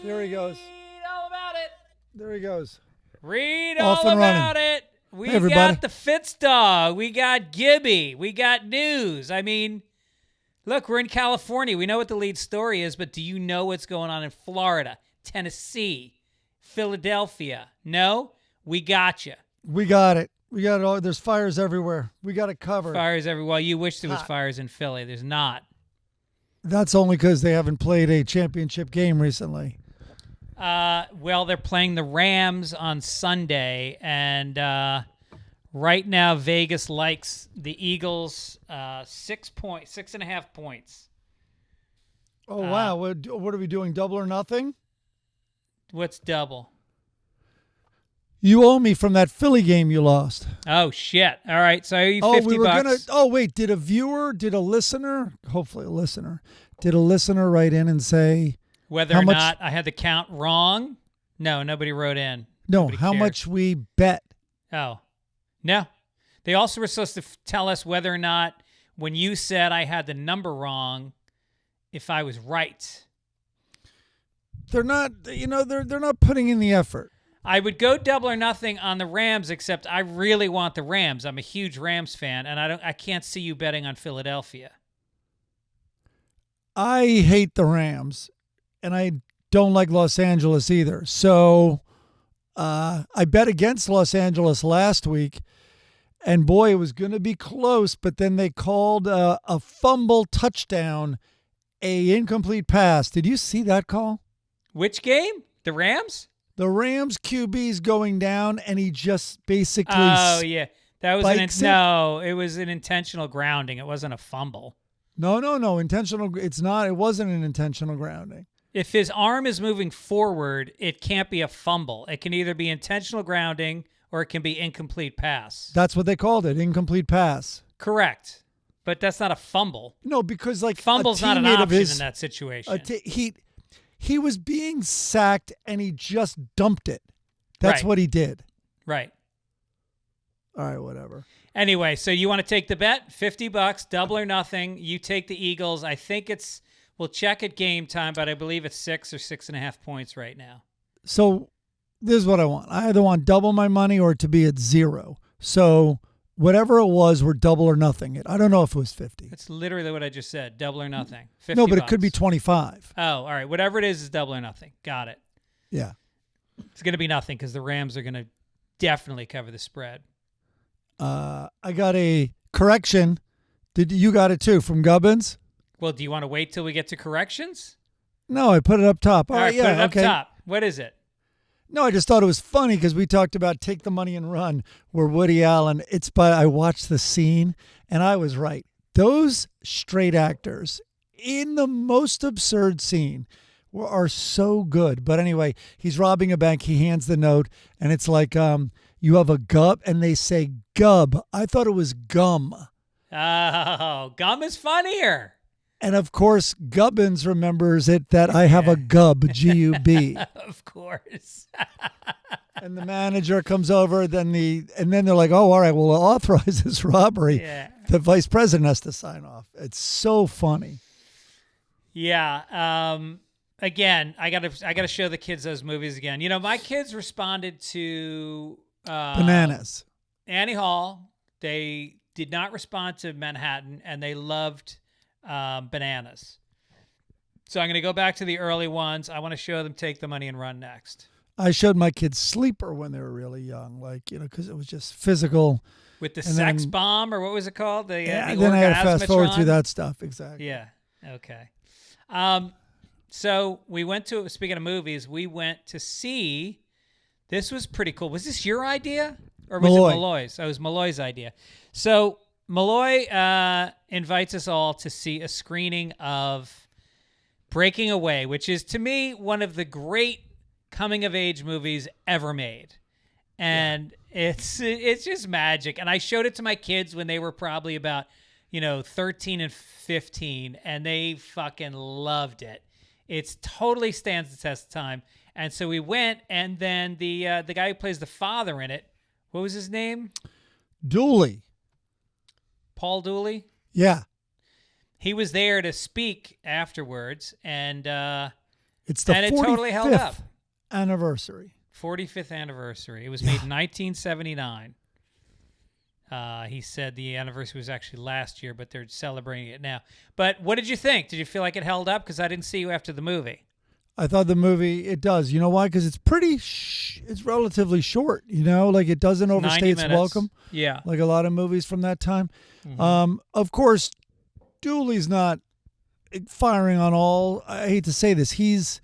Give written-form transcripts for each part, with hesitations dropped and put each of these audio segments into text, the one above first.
There he goes. Read all about it. There he goes. Read Off all and about running. it. We Hey, everybody. got the Fitz dog. We got Gibby. We got news. I mean, look, we're in California. We know what the lead story is, but do you know what's going on in Florida, Tennessee, Philadelphia? No? We got you. We got it. We got it all. There's fires everywhere. We got it covered. Fires everywhere. Well, you wish there was fires in Philly. There's not. That's only because they haven't played a championship game recently. Well, they're playing the Rams on Sunday, and right now Vegas likes the Eagles 6.5 points. Oh, wow. What are we doing? Double or nothing? What's double? You owe me from that Philly game you lost. Oh, shit. All right, so I owe you 50 bucks. Wait, did a listener write in and say Whether or not I had the count wrong? No, nobody wrote in. No, Nobody how cared. much we bet? Oh, no. They also were supposed to tell us whether or not, when you said I had the number wrong, if I was right. They're not, they're not putting in the effort. I would go double or nothing on the Rams, except I really want the Rams. I'm a huge Rams fan, and I can't see you betting on Philadelphia. I hate the Rams, and I don't like Los Angeles either. So I bet against Los Angeles last week, and boy, it was going to be close, but then they called a fumble touchdown, a incomplete pass. Did you see that call? Which game? The Rams? The Rams QB's going down, and he just basically Oh, yeah. That was it was an intentional grounding. It wasn't a fumble. No, intentional. It's not. It wasn't an intentional grounding. If his arm is moving forward, it can't be a fumble. It can either be intentional grounding or it can be incomplete pass. That's what they called it, incomplete pass. Correct. But that's not a fumble. No, because like Fumble's not an option in that situation. He was being sacked and he just dumped it. That's Right. what he did. Right. All right, whatever. Anyway, so you want to take the bet? $50, double or nothing. You take the Eagles. I think we'll check at game time, but I believe it's 6 or 6.5 points right now. So this is what I want. I either want double my money or to be at zero. So whatever it was, we're double or nothing. I don't know if it was 50. That's literally what I just said. Double or nothing. 50 No, but bucks. it could be 25. Oh, all right. Whatever it is double or nothing. Got it. Yeah. It's going to be nothing because the Rams are going to definitely cover the spread. I got a correction. You got it too from Gibbons? Well, do you want to wait till we get to corrections? No, I put it up top. All right, yeah, put it up okay. top. What is it? No, I just thought it was funny because we talked about Take the Money and Run, where Woody Allen, I watched the scene and I was right. Those straight actors in the most absurd scene are so good. But anyway, he's robbing a bank. He hands the note and it's like, you have a gub, and they say gub. I thought it was gum. Oh, gum is funnier. And of course, Gibbons remembers it that I have a gub, G-U-B. Of course. And the manager comes over, and then they're like, "Oh, all right, we'll authorize this robbery." Yeah. The vice president has to sign off. It's so funny. Yeah. Again, I gotta show the kids those movies again. You know, my kids responded to Bananas. Annie Hall. They did not respond to Manhattan, and they loved Bananas. So I'm going to go back to the early ones. I want to show them Take the Money and Run next. I showed my kids Sleeper when they were really young, because it was just physical. With the sex bomb, or what was it called? The then I had to fast forward through that stuff. Exactly. Yeah. Okay. So we went to, speaking of movies, we went to see, this was pretty cool. Was this your idea? Or was Malloy. it Malloy's? It was Malloy's idea. So Malloy invites us all to see a screening of Breaking Away, which is, to me, one of the great coming-of-age movies ever made. And it's just magic. And I showed it to my kids when they were probably about, 13 and 15, and they fucking loved it. It totally stands the test of time. And so we went, and then the guy who plays the father in it, what was his name? Dooley. Paul Dooley? Yeah. He was there to speak afterwards, and It's the and it 45th totally held up. anniversary. 45th anniversary. It was made in 1979. He said the anniversary was actually last year, but they're celebrating it now. But what did you think? Did you feel like it held up? Because I didn't see you after the movie. I thought the movie, it does. You know why? Because it's it's relatively short, like it doesn't overstay its welcome. Yeah. Like a lot of movies from that time. Mm-hmm. Of course, Dooley's not firing on all. I hate to say this. He's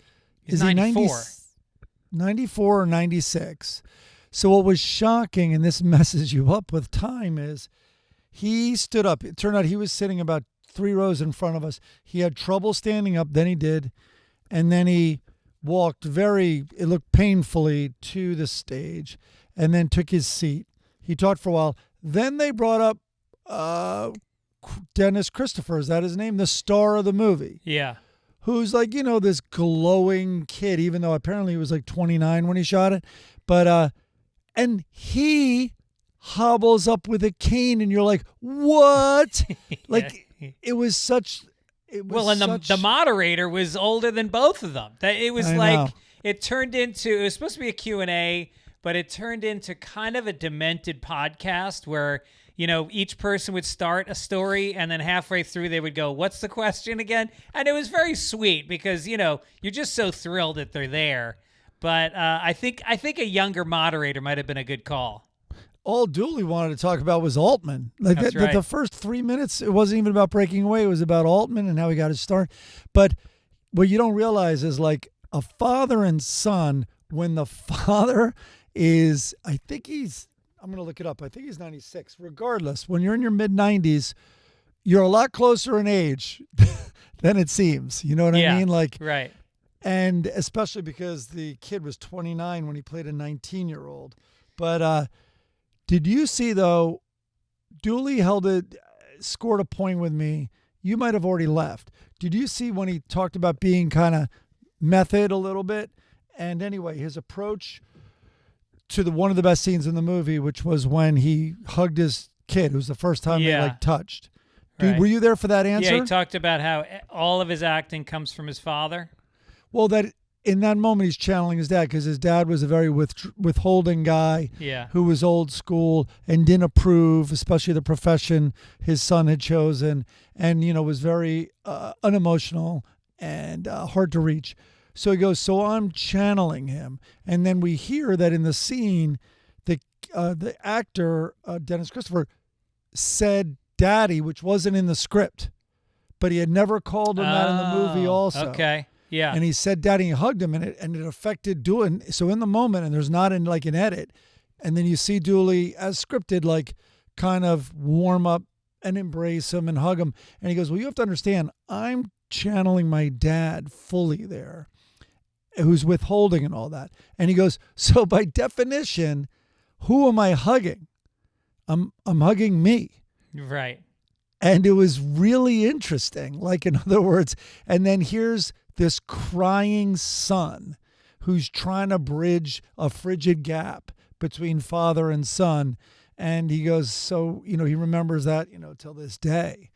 94. 94 or 96. So what was shocking, and this messes you up with time, is he stood up. It turned out he was sitting about 3 rows in front of us. He had trouble standing up. Then he did. And then he walked it looked painfully to the stage and then took his seat. He talked for a while. Then they brought up Dennis Christopher. Is that his name? The star of the movie. Yeah. Who's like, this glowing kid, even though apparently he was like 29 when he shot it. But, and he hobbles up with a cane and you're like, what? Yeah. Like, it was such... Well, and the moderator was older than both of them. It was it turned into, it was supposed to be a Q&A, but it turned into kind of a demented podcast where, each person would start a story and then halfway through they would go, what's the question again? And it was very sweet because, you're just so thrilled that they're there. But I think a younger moderator might have been a good call. All Dooley wanted to talk about was Altman. Like That's right. the first 3 minutes, it wasn't even about breaking away. It was about Altman and how he got his start. But what you don't realize is like a father and son, when the father is, I'm going to look it up. I think he's 96. Regardless, when you're in your mid-90s, you're a lot closer in age than it seems. You know what I mean? Like, right. And especially because the kid was 29 when he played a 19-year-old. But, did you see, though, Dooley scored a point with me. You might have already left. Did you see when he talked about being kind of method a little bit? And anyway, his approach to one of the best scenes in the movie, which was when he hugged his kid. It was the first time they touched. Dude, Right. Were you there for that answer? Yeah, he talked about how all of his acting comes from his father. Well, in that moment, he's channeling his dad because his dad was a very withholding guy who was old school and didn't approve, especially the profession his son had chosen, and, was very unemotional and hard to reach. So he goes, so I'm channeling him. And then we hear that in the scene, the actor, Dennis Christopher, said daddy, which wasn't in the script, but he had never called him that in the movie also. Okay. Yeah. And he said daddy, and he hugged him, and it affected Dooley. So in the moment, and there's not an edit, and then you see Dooley as scripted, like kind of warm up and embrace him and hug him. And he goes, well, you have to understand, I'm channeling my dad fully there, who's withholding and all that. And he goes, so by definition, who am I hugging? I'm hugging me. Right. And it was really interesting. Like, in other words, and then here's this crying son who's trying to bridge a frigid gap between father and son. And he goes, so, he remembers that, till this day.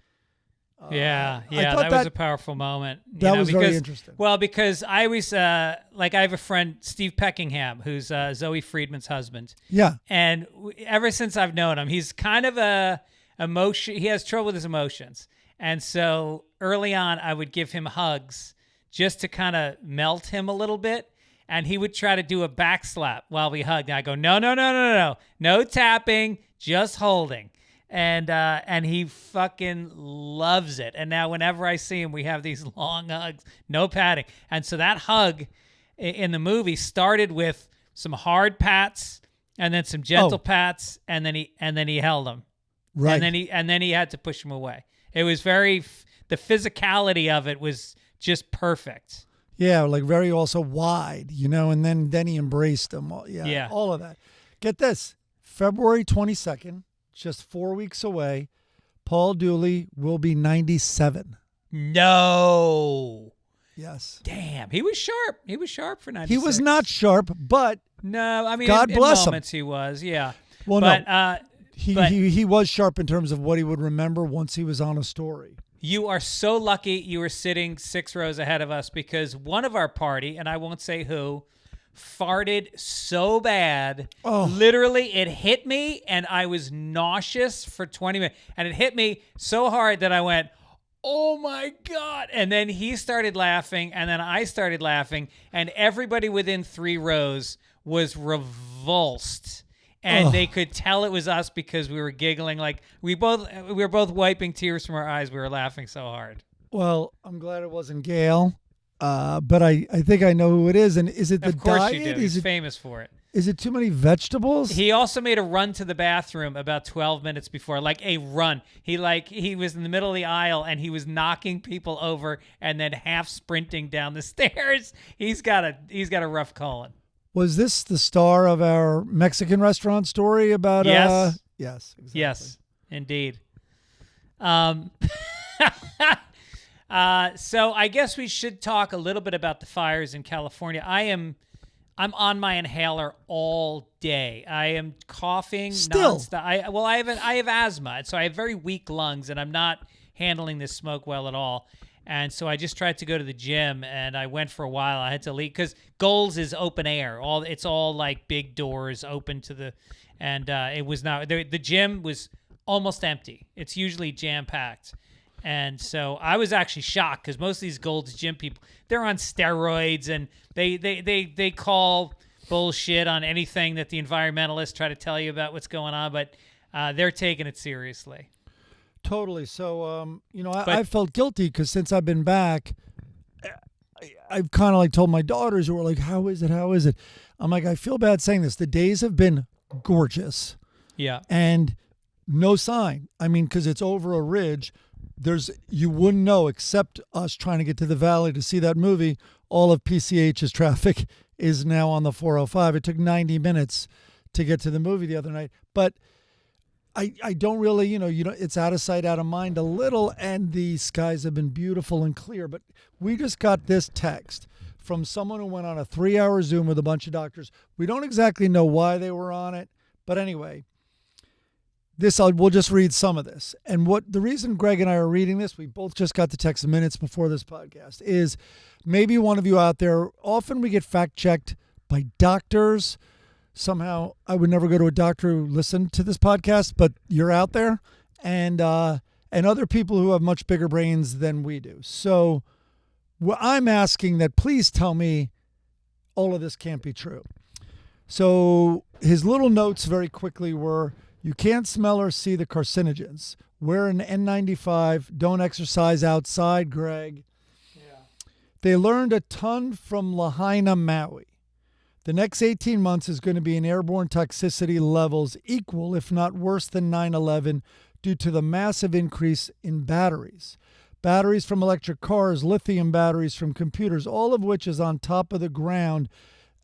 That was a powerful moment. That was very interesting. Well, because I always, I have a friend, Steve Peckingham, who's Zoe Friedman's husband. Yeah. And ever since I've known him, he's kind of he has trouble with his emotions. And so early on, I would give him hugs just to kind of melt him a little bit. And he would try to do a back slap while we hugged. And I go, no tapping, just holding. And he fucking loves it. And now whenever I see him, we have these long hugs, no patting. And so that hug in the movie started with some hard pats and then some gentle pats, and then he held him. Right. And then he had to push him away. It was the physicality of it was just perfect. Yeah, like very also wide, and then he embraced them. Yeah, all of that. Get this, February 22nd, just 4 weeks away, Paul Dooley will be 97. No. Yes. Damn, he was sharp. He was sharp for 96. He was not sharp, but no, I mean, God bless in moments him. He was, yeah. Well, but, no. He was sharp in terms of what he would remember once he was on a story. You are so lucky you were sitting 6 rows ahead of us, because one of our party, and I won't say who, farted so bad. Literally, it hit me, and I was nauseous for 20 minutes. And it hit me so hard that I went, oh my God. And then he started laughing, and then I started laughing, and everybody within 3 rows was revulsed. And they could tell it was us because we were giggling. Like we were both wiping tears from our eyes. We were laughing so hard. Well, I'm glad it wasn't Gail. But I think I know who it is. And is it the diet? Of course you do. He's famous for it. Is it too many vegetables? He also made a run to the bathroom about 12 minutes before, like a run. He was in the middle of the aisle, and he was knocking people over and then half sprinting down the stairs. He's got a rough colon. Was this the star of our Mexican restaurant story about? Yes. Yes. Exactly. Yes, indeed. So I guess we should talk a little bit about the fires in California. I'm on my inhaler all day. I am coughing nonstop. I have asthma, so I have very weak lungs, and I'm not handling this smoke well at all. And so I just tried to go to the gym, and I went for a while. I had to leave because Gold's is open air. It's all like big doors open to the, and it was not. The gym was almost empty. It's usually jam packed, and so I was actually shocked because most of these Gold's gym people, they're on steroids, and they call bullshit on anything that the environmentalists try to tell you about what's going on, but they're taking it seriously. Totally. So, I felt guilty because since I've been back, I've kind of like told my daughters who were like, how is it? How is it? I'm like, I feel bad saying this. The days have been gorgeous. Yeah. And no sign. I mean, because it's over a ridge. You wouldn't know, except us trying to get to the valley to see that movie. All of PCH's traffic is now on the 405. It took 90 minutes to get to the movie the other night. But I don't really, it's out of sight, out of mind a little, and the skies have been beautiful and clear. But we just got this text from someone who went on a 3-hour Zoom with a bunch of doctors. We don't exactly know why they were on it, but anyway, we'll just read some of this. And the reason Greg and I are reading this, we both just got the text minutes before this podcast, is maybe one of you out there, often we get fact-checked by doctors. Somehow I would never go to a doctor who listened to this podcast, but you're out there, and other people who have much bigger brains than we do. So I'm asking that please tell me all of this can't be true. So his little notes very quickly were, you can't smell or see the carcinogens. Wear an N95. Don't exercise outside, Greg. Yeah. They learned a ton from Lahaina, Maui. The next 18 months is going to be in airborne toxicity levels equal, if not worse than 9/11, due to the massive increase in batteries. Batteries from electric cars, lithium batteries from computers, all of which is on top of the ground.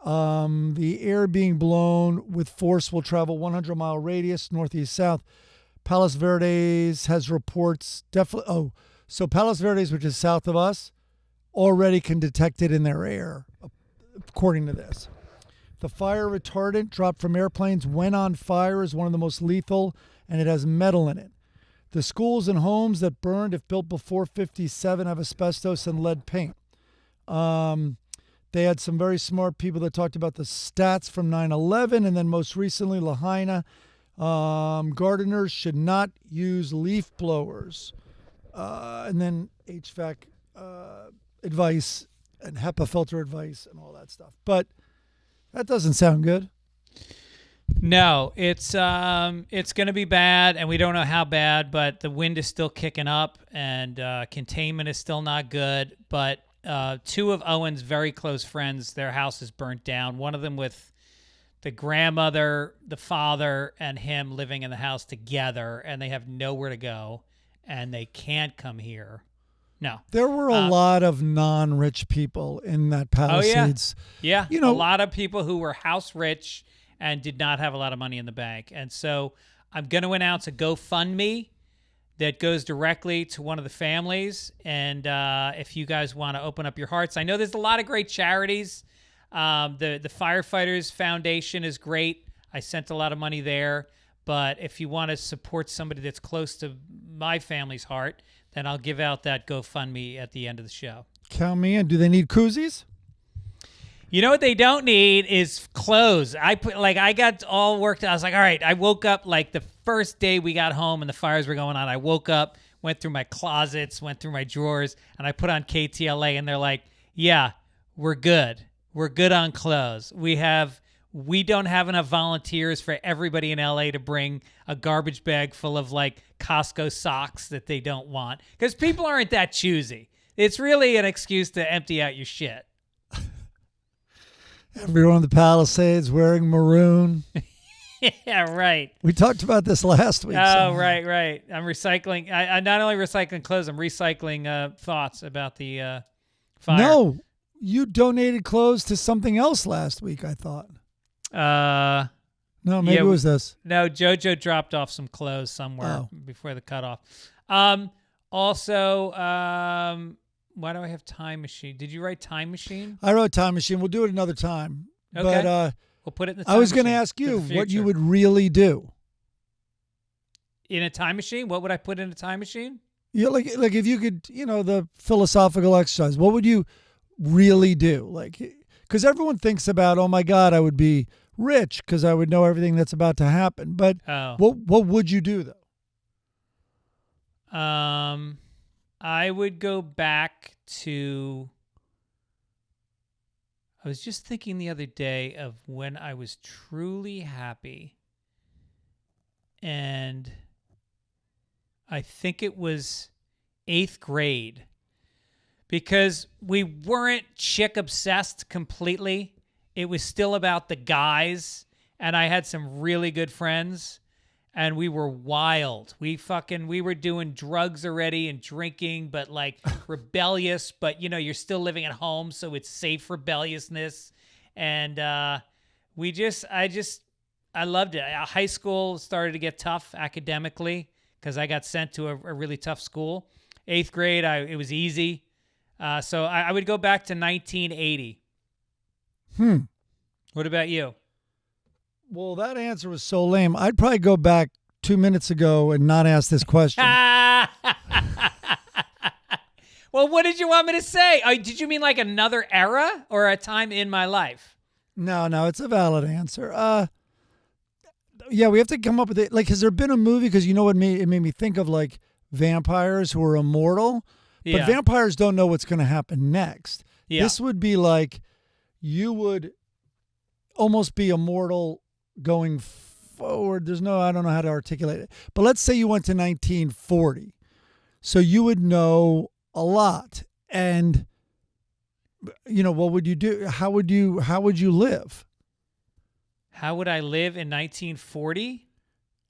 The air being blown with force will travel 100-mile radius, northeast-south. Palos Verdes has reports so Palos Verdes, which is south of us, already can detect it in their air, according to this. The fire retardant dropped from airplanes when on fire is one of the most lethal, and it has metal in it. The schools and homes that burned, if built before 1957, have asbestos and lead paint. They had some very smart people that talked about the stats from 9/11, and then most recently Lahaina. Gardeners should not use leaf blowers. And then HVAC advice and HEPA filter advice and all that stuff. But that doesn't sound good. No, it's going to be bad, and we don't know how bad, but the wind is still kicking up, and containment is still not good. But 2 of Owen's very close friends, their house is burnt down. One of them with the grandmother, the father, and him living in the house together, and they have nowhere to go, and they can't come here. No. There were a lot of non-rich people in that Palisades. Oh, yeah. Yeah. A lot of people who were house rich and did not have a lot of money in the bank. And so I'm going to announce a GoFundMe that goes directly to one of the families. And if you guys want to open up your hearts, I know there's a lot of great charities. The Firefighters Foundation is great. I sent a lot of money there. But if you want to support somebody that's close to my family's heart, then I'll give out that GoFundMe at the end of the show. Count me in. Do they need koozies? You know what they don't need is clothes. I got all worked out. I was like, all right. I woke up like the first day we got home and the fires were going on. I woke up, went through my closets, went through my drawers, and I put on KTLA, and they're like, yeah, we're good. We're good on clothes. We don't have enough volunteers for everybody in LA to bring a garbage bag full of like Costco socks that they don't want, because people aren't that choosy. It's really an excuse to empty out your shit. Everyone in the Palisades wearing maroon. Yeah, right. We talked about this last week. Oh, right. I'm recycling. I'm not only recycling clothes, I'm recycling thoughts about the fire. No, you donated clothes to something else last week, I thought. No, maybe it was this. No, JoJo dropped off some clothes somewhere before the cutoff. Also, why do I have Time Machine? Did you write Time Machine? I wrote Time Machine. We'll do it another time. Okay. But we'll put it in the time I was going to ask you what you would really do. In a time machine? What would I put in a time machine? Yeah, like if you could, the philosophical exercise, what would you really do? Like, because everyone thinks about, oh my God, I would be rich because I would know everything that's about to happen. But what would you do though? I would go back to. I was just thinking the other day of when I was truly happy, and I think it was 8th grade, because we weren't chick obsessed completely. It was still about the guys, and I had some really good friends, and we were wild. We were doing drugs already and drinking, but like rebellious, but you're still living at home, so it's safe rebelliousness. And I loved it. High school started to get tough academically because I got sent to a really tough school. 8th grade, it was easy. So I would go back to 1980. What about you? Well, that answer was so lame. I'd probably go back 2 minutes ago and not ask this question. Well, what did you want me to say? Did you mean like another era or a time in my life? No, it's a valid answer. Yeah, we have to come up with it. Like, has there been a movie? Because you know what it made me think of, like vampires who are immortal, but vampires don't know what's going to happen next. Yeah. This would be like you would almost be immortal going forward. I don't know how to articulate it. But let's say you went to 1940. So you would know a lot. And what would you do? How would you live? How would I live in 1940?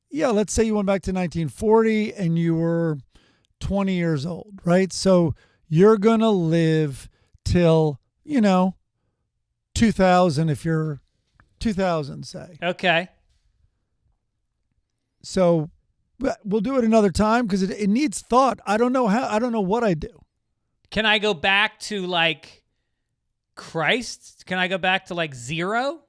Yeah, let's say you went back to 1940 and you were 20 years old, right? So you're going to live till, 2000 if you're 2000, say. Okay. So we'll do it another time because it needs thought. I don't know what I do. Can I go back to like Christ? Can I go back to like 0?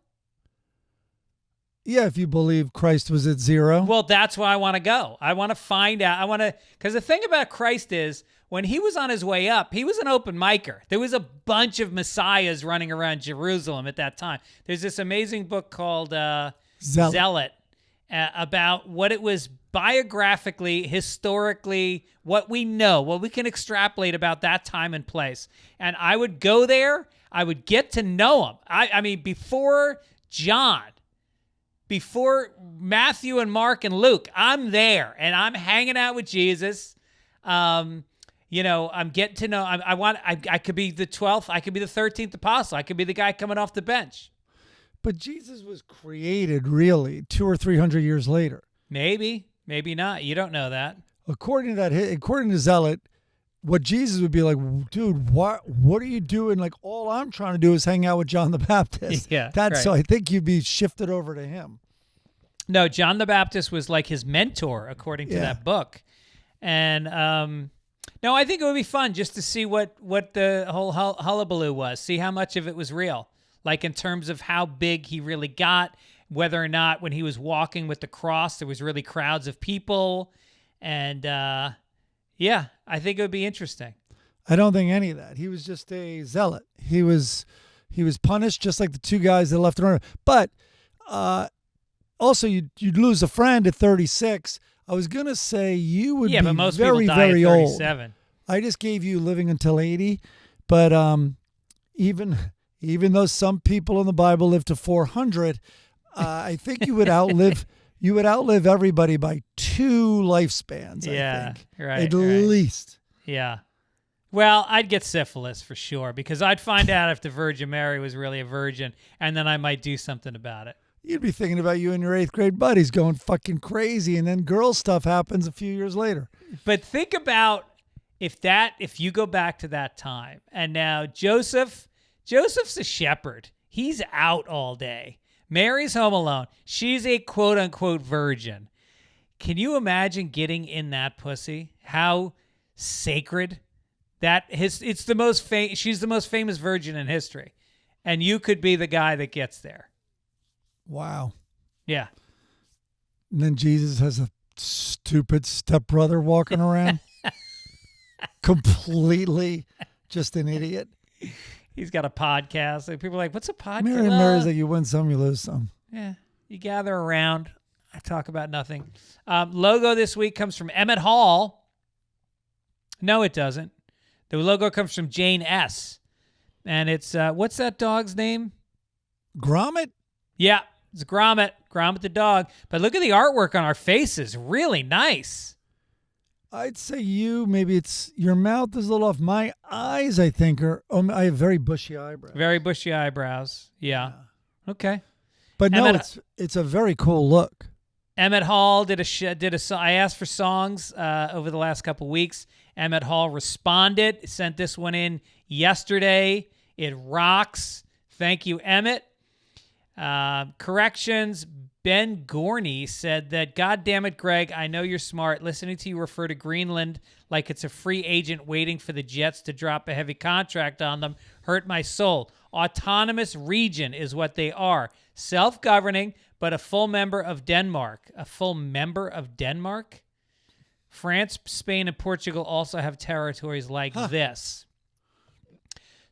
Yeah, if you believe Christ was at 0. Well, that's where I want to go. I want to find out. Because the thing about Christ is when he was on his way up, he was an open micer. There was a bunch of messiahs running around Jerusalem at that time. There's this amazing book called Zealot about what it was biographically, historically, what we know, what we can extrapolate about that time and place. And I would go there. I would get to know him. I mean, before John, before Matthew and Mark and Luke, I'm there and I'm hanging out with Jesus. I'm getting to know. I could be the 12th. I could be the 13th apostle. I could be the guy coming off the bench. But Jesus was created really 200 or 300 years later. Maybe not. You don't know that. According to Zealot, what Jesus would be like, dude, what are you doing? Like, all I'm trying to do is hang out with John the Baptist. Yeah, right. So I think you'd be shifted over to him. No, John the Baptist was like his mentor, according to that book. And no, I think it would be fun just to see what the whole hullabaloo was, see how much of it was real, like in terms of how big he really got, whether or not when he was walking with the cross, there was really crowds of people. And, Yeah, I think it would be interesting. I don't think any of that. He was just a zealot. He was punished just like the two guys that left him. But also, you'd lose a friend at 36. I was gonna say you would be but most very, people die very at old. 37. I just gave you living until 80, but even though some people in the Bible live to 400, I think you would outlive everybody by 2 lifespans. Yeah, I think, right, at least. Yeah. Well, I'd get syphilis for sure because I'd find out if the Virgin Mary was really a virgin, and then I might do something about it. You'd be thinking about you and your 8th grade buddies going fucking crazy, and then girl stuff happens a few years later. But think about if you go back to that time, and now Joseph's a shepherd. He's out all day. Mary's home alone. She's a quote unquote virgin. Can you imagine getting in that pussy? How sacred that is. It's the most she's the most famous virgin in history, and you could be the guy that gets there. Wow. Yeah. And then Jesus has a stupid stepbrother walking around. Completely just an idiot. He's got a podcast. Like, people are like, what's a podcast? Mary's like, you win some, you lose some. Yeah. You gather around. I talk about nothing. Logo this week comes from Emmett Hall. No, it doesn't. The logo comes from Jane S. And it's, what's that dog's name? Gromit? Yeah, it's Gromit. Gromit the dog. But look at the artwork on our faces. Really nice. I'd say maybe it's your mouth is a little off. My eyes, I think, I have very bushy eyebrows. Very bushy eyebrows. Yeah. Okay. But no, it's a very cool look. Emmett Hall did a song. I asked for songs over the last couple weeks. Emmett Hall responded, sent this one in yesterday. It rocks. Thank you, Emmett. Corrections. Ben Gorney said that, God damn it, Greg, I know you're smart. Listening to you refer to Greenland like it's a free agent waiting for the Jets to drop a heavy contract on them hurt my soul. Autonomous region is what they are. Self-governing, but a full member of Denmark. A full member of Denmark? France, Spain, and Portugal also have territories like this.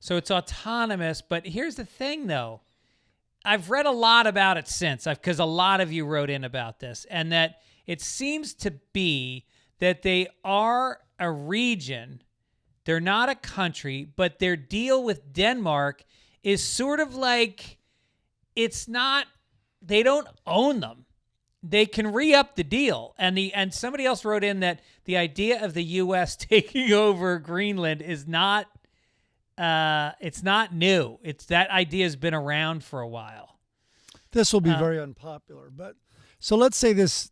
So it's autonomous, but here's the thing, though. I've read a lot about it since, because a lot of you wrote in about this, and that it seems to be that they are a region. They're not a country, but their deal with Denmark is sort of like it's not, they don't own them. They can re-up the deal. And somebody else wrote in that the idea of the U.S. taking over Greenland is not, it's not new. It's that idea has been around for a while. This will be very unpopular, but so let's say this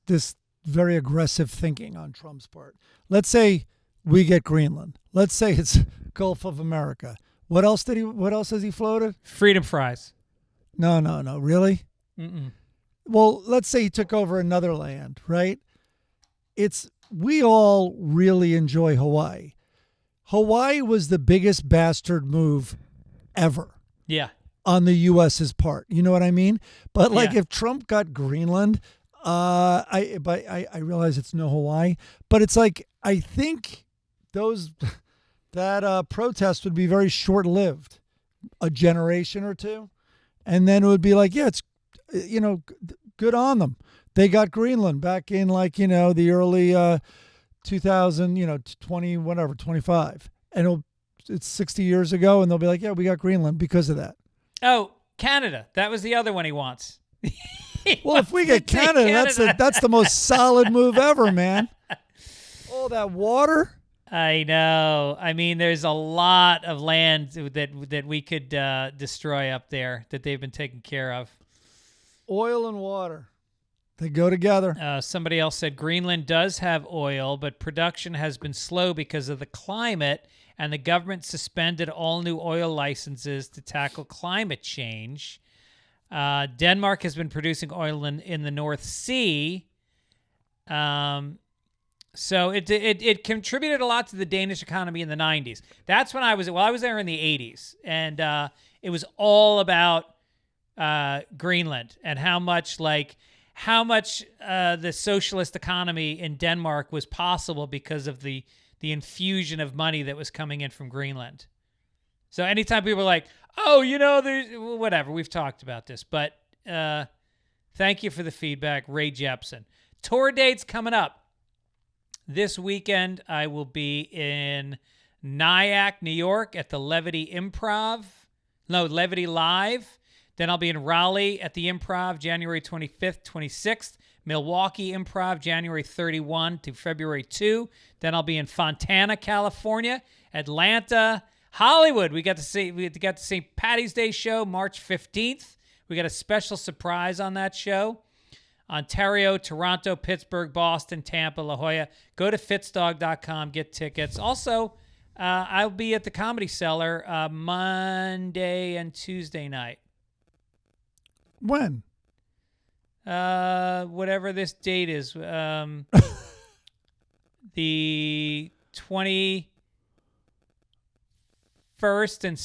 very aggressive thinking on Trump's part. Let's say we get Greenland. Let's say it's Gulf of America. What else has he floated? Freedom fries. No. Really? Mm-mm. Well, let's say he took over another land, right? We all really enjoy Hawaii. Hawaii was the biggest bastard move ever. Yeah. On the U.S.'s part. You know what I mean? But if Trump got Greenland, I realize it's no Hawaii, but it's like, I think that protest would be very short-lived, a generation or two. And then it would be like, yeah, it's, good on them. They got Greenland back in the early 2000, 20, whatever, 25. And it's 60 years ago, and they'll be like, yeah, we got Greenland because of that. Oh, Canada. That was the other one he wants. Well, if we get Canada, that's the most solid move ever, man. All that water. I know. I mean, there's a lot of land that we could destroy up there that they've been taking care of. Oil and water. They go together. Somebody else said Greenland does have oil, but production has been slow because of the climate, and the government suspended all new oil licenses to tackle climate change. Denmark has been producing oil in the North Sea. So it contributed a lot to the Danish economy in the 90s. That's when I was there in the 80s, and it was all about Greenland and how much the socialist economy in Denmark was possible because of the the infusion of money that was coming in from Greenland. So anytime people are like, oh, there's whatever, we've talked about this, but thank you for the feedback, Ray Jepson. Tour dates coming up. This weekend, I will be in Nyack, New York at the Levity Live. Then I'll be in Raleigh at the Improv January 25th, 26th. Milwaukee Improv January 31 to February 2. Then I'll be in Fontana, California, Atlanta, Hollywood. We got to see Patty's Day show March 15th. We got a special surprise on that show. Ontario, Toronto, Pittsburgh, Boston, Tampa, La Jolla. Go to fitzdog.com, get tickets. Also, I'll be at the Comedy Cellar Monday and Tuesday night. When? Whatever this date is. The 20th and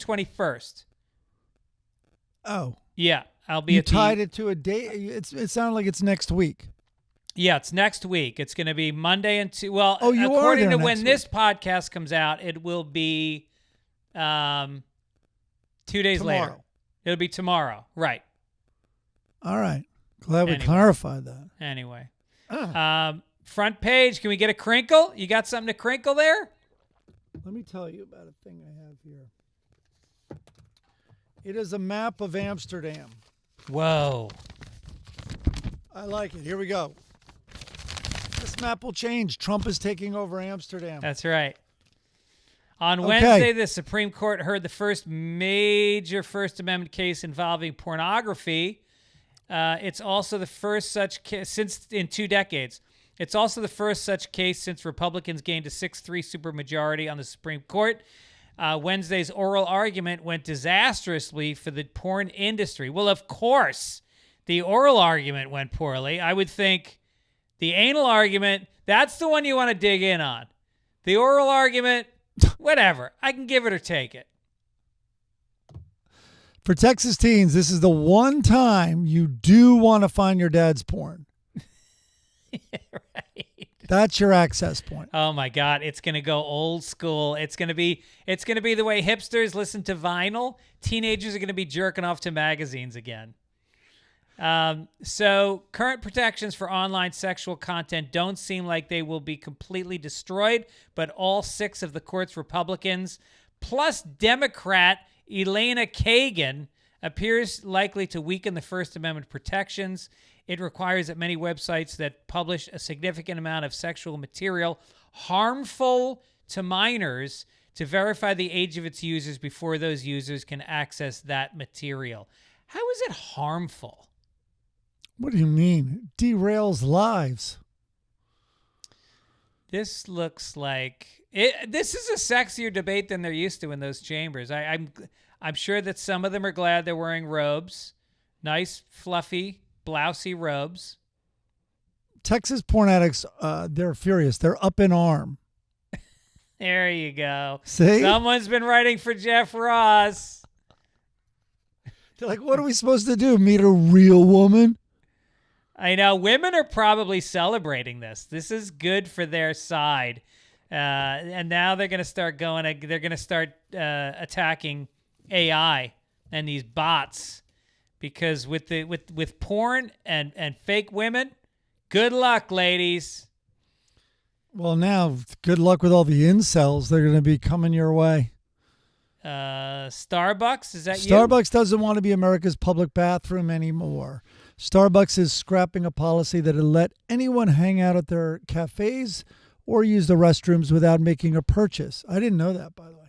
21st. Oh. Yeah, I'll be You at tied it to a date? It sounded like it's next week. Yeah, it's next week. It's going to be Monday and Tuesday. Well, you according are to there when next this podcast comes out, it will be 2 days later. It'll be tomorrow. Right. All right. Glad we clarified that. Anyway. Front page. Can we get a crinkle? You got something to crinkle there? Let me tell you about a thing I have here. It is a map of Amsterdam. Whoa. I like it. Here we go. This map will change. Trump is taking over Amsterdam. That's right. On Wednesday, the Supreme Court heard the first major First Amendment case involving pornography. It's also the first such case in 2 decades. It's also the first such case since Republicans gained a 6-3 supermajority on the Supreme Court. Wednesday's oral argument went disastrously for the porn industry. Well, of course, the oral argument went poorly. I would think the anal argument, that's the one you want to dig in on. The oral argument, whatever. I can give it or take it. For Texas teens, this is the one time you do want to find your dad's porn. Right. That's your access point. Oh my God, it's gonna go old school. It's gonna be the way hipsters listen to vinyl. Teenagers are gonna be jerking off to magazines again. So current protections for online sexual content don't seem like they will be completely destroyed, but all 6 of the court's Republicans, plus Democrat Elena Kagan, appears likely to weaken the First Amendment protections. It requires that many websites that publish a significant amount of sexual material harmful to minors to verify the age of its users before those users can access that material. How is it harmful? What do you mean? It derails lives. This looks like it. This is a sexier debate than they're used to in those chambers. I'm sure that some of them are glad they're wearing robes, nice, fluffy, blousy robes. Texas porn addicts, they're furious. They're up in arm. There you go. See? Someone's been writing for Jeff Ross. They're like, what are we supposed to do? Meet a real woman? I know. Women are probably celebrating this. This is good for their side. And now they're going to start attacking AI and these bots. Because with porn and fake women, good luck, ladies. Well, now, good luck with all the incels. They're going to be coming your way. Starbucks, is that you? Starbucks doesn't want to be America's public bathroom anymore. Starbucks is scrapping a policy that had let anyone hang out at their cafes or use the restrooms without making a purchase. I didn't know that, by the way.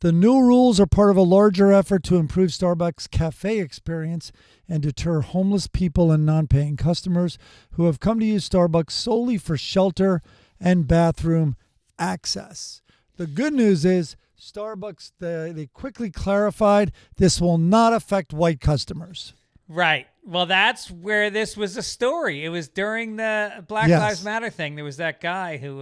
The new rules are part of a larger effort to improve Starbucks' cafe experience and deter homeless people and non-paying customers who have come to use Starbucks solely for shelter and bathroom access. The good news is Starbucks, they quickly clarified this will not affect white customers. Right. Well, that's where this was a story. It was during the Black Lives Matter thing. There was that guy who,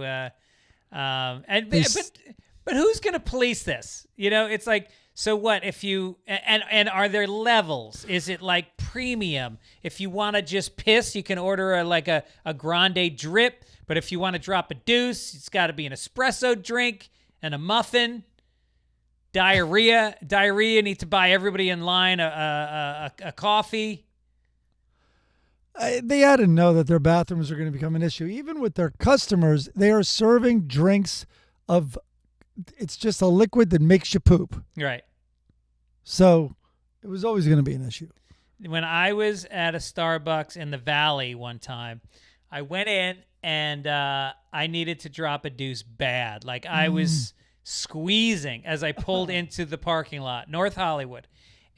but who's going to police this? You know, it's like, so what if you, and are there levels? Is it like premium? If you want to just piss, you can order a grande drip, But if you want to drop a deuce, it's got to be an espresso drink and a muffin. Diarrhea. Need to buy everybody in line a coffee. They had to know that their bathrooms are going to become an issue. Even with their customers, they are serving drinks of, it's just a liquid that makes you poop. Right. So it was always going to be an issue. When I was at a Starbucks in the Valley one time, I went in and I needed to drop a deuce bad. Like I was squeezing as I pulled into the parking lot, North Hollywood.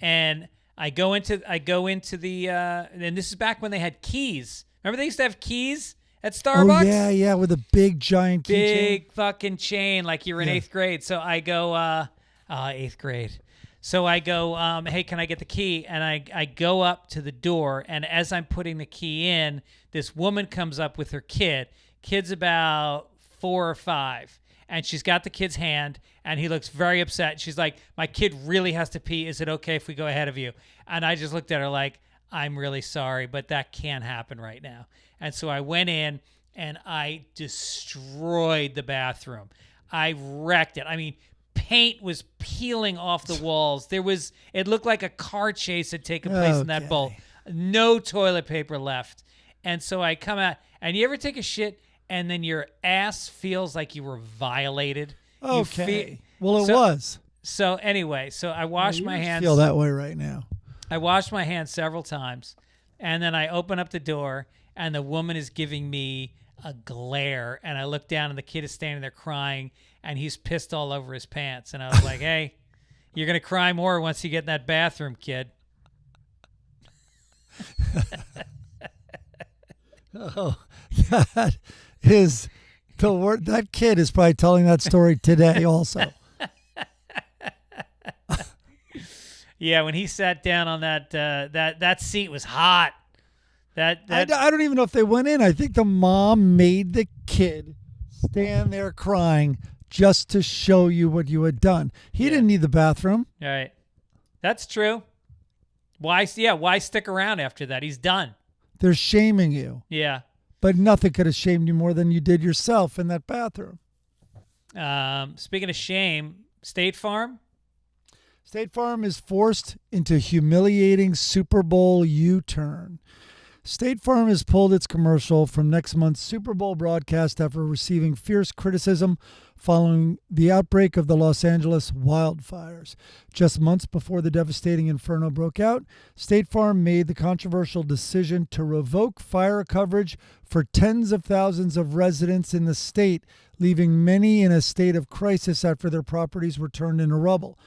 And I go into the and this is back when they had keys. Remember they used to have keys at Starbucks? Oh yeah, with a big giant keychain. Big fucking chain, like you were in 8th grade. So I go, 8th grade. So I go, hey, can I get the key? And I go up to the door, and as I'm putting the key in, this woman comes up with her kid. Kid's about 4 or 5. And she's got the kid's hand, and he looks very upset. She's like, my kid really has to pee. Is it okay if we go ahead of you? And I just looked at her like, I'm really sorry, but that can't happen right now. And so I went in, and I destroyed the bathroom. I wrecked it. I mean, paint was peeling off the walls. It looked like a car chase had taken place in that bowl. No toilet paper left. And so I come out, and you ever take a shit and then your ass feels like you were violated? Okay. Well, it was. So anyway, I washed my hands. I feel that way right now. I washed my hands several times, and then I open up the door, and the woman is giving me a glare, and I look down, and the kid is standing there crying, and he's pissed all over his pants. And I was like, hey, you're going to cry more once you get in that bathroom, kid. Oh, that is the word. That kid is probably telling that story today also. Yeah, when he sat down on that seat was hot. I don't even know if they went in. I think the mom made the kid stand there crying just to show you what you had done. He didn't need the bathroom. All right. That's true. Why stick around after that? He's done. They're shaming you. Yeah. But nothing could have shamed you more than you did yourself in that bathroom. Speaking of shame, State Farm? State Farm is forced into humiliating Super Bowl U-turn. State Farm has pulled its commercial from next month's Super Bowl broadcast after receiving fierce criticism following the outbreak of the Los Angeles wildfires. Just months before the devastating inferno broke out, State Farm made the controversial decision to revoke fire coverage for tens of thousands of residents in the state, leaving many in a state of crisis after their properties were turned into rubble.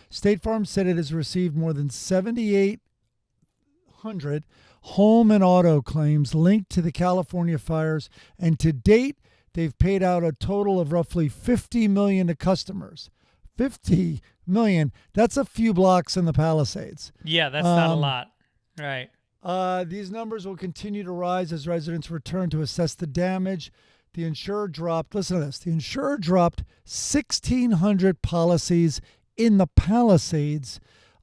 State Farm said it has received more than 7,800 home and auto claims linked to the California fires, and to date, they've paid out a total of roughly $50 million to customers. $50 million. That's a few blocks in the Palisades. Yeah, that's not a lot. Right. These numbers will continue to rise as residents return to assess the damage. The insurer dropped, listen to this, the insurer dropped 1,600 policies in the Palisades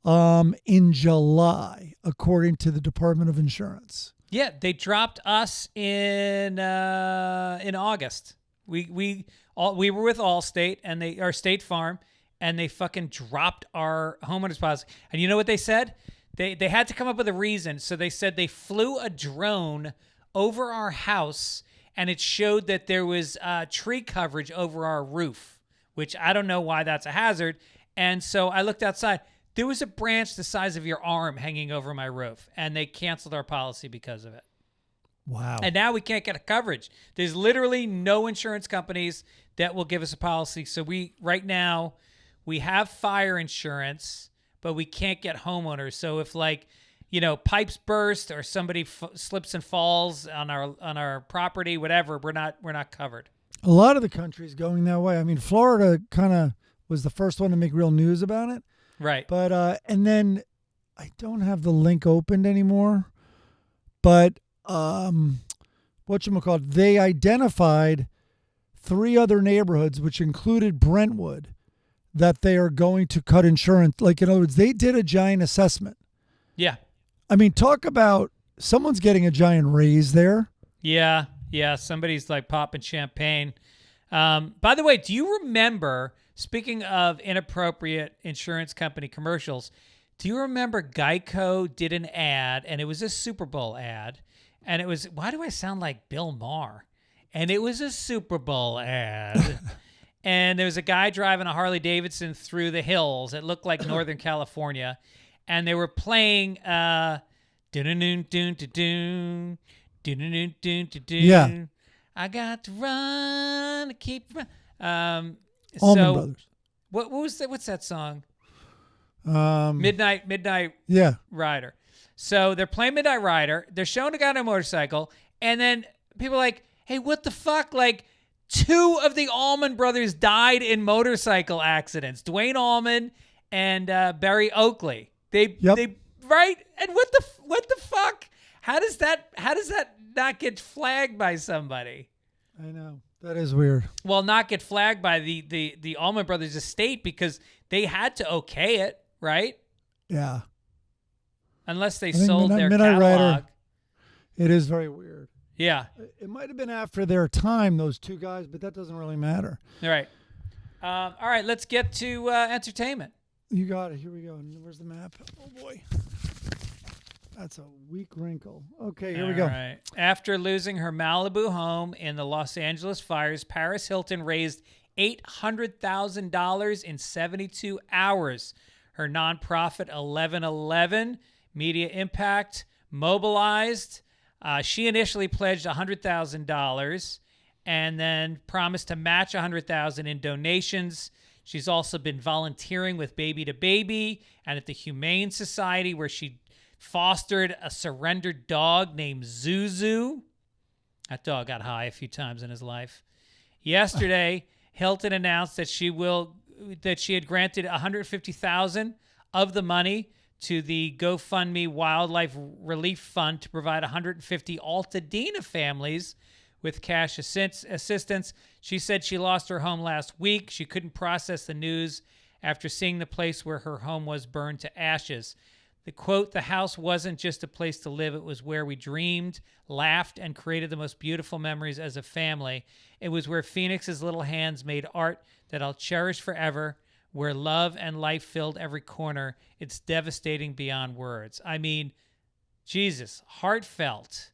in July, according to the Department of Insurance. Yeah, they dropped us in August. We were with Allstate and our State Farm, and they fucking dropped our homeowners policy. And you know what they said? They had to come up with a reason. So they said they flew a drone over our house, and it showed that there was tree coverage over our roof, which I don't know why that's a hazard. And so I looked outside. There was a branch the size of your arm hanging over my roof, and they canceled our policy because of it. Wow. And now we can't get a coverage. There's literally no insurance companies that will give us a policy. So right now we have fire insurance, but we can't get homeowners. So if pipes burst or somebody slips and falls on our property, whatever, we're not covered. A lot of the country is going that way. I mean, Florida kind of was the first one to make real news about it. Right. But and then I don't have the link opened anymore. But whatchamacallit, they identified 3 other neighborhoods, which included Brentwood, that they are going to cut insurance. Like, in other words, they did a giant assessment. Yeah. I mean, talk about someone's getting a giant raise there. Yeah. Yeah, somebody's like popping champagne. By the way, do you remember, speaking of inappropriate insurance company commercials, do you remember Geico did an ad, and it was a Super Bowl ad, and it was, why do I sound like Bill Maher? And it was a Super Bowl ad. And there was a guy driving a Harley Davidson through the hills. It looked like Northern California. And they were playing yeah. I got to run to keep Allman so Brothers. what was that? What's that song? Midnight Yeah. Rider. So they're playing Midnight Rider. They're showing a guy on a motorcycle, and then people are like, "Hey, what the fuck?" Like, 2 of the Allman Brothers died in motorcycle accidents. Dwayne Allman and Barry Oakley. They right? And what the fuck? How does that not get flagged by somebody? I know. That is weird. Well, not get flagged by the Allman Brothers estate because they had to okay it, right? Yeah. Unless they sold their Midnight catalog. Rider, it is very weird. Yeah. It might have been after their time, those 2 guys, but that doesn't really matter. All right. All right, let's get to entertainment. You got it. Here we go. Where's the map? Oh, boy. That's a weak wrinkle. Okay, here we go. All right. After losing her Malibu home in the Los Angeles fires, Paris Hilton raised $800,000 in 72 hours. Her nonprofit 1111 Media Impact mobilized. She initially pledged $100,000 and then promised to match $100,000 in donations. She's also been volunteering with Baby to Baby and at the Humane Society, where she fostered a surrendered dog named Zuzu. That dog got high a few times in his life. Yesterday, Hilton announced that she had granted $150,000 of the money to the GoFundMe Wildlife Relief Fund to provide 150 Altadena families with cash assistance. She said she lost her home last week. She couldn't process the news after seeing the place where her home was burned to ashes. The quote, "The house wasn't just a place to live. It was where we dreamed, laughed, and created the most beautiful memories as a family. It was where Phoenix's little hands made art that I'll cherish forever, where love and life filled every corner. It's devastating beyond words." I mean, Jesus, heartfelt.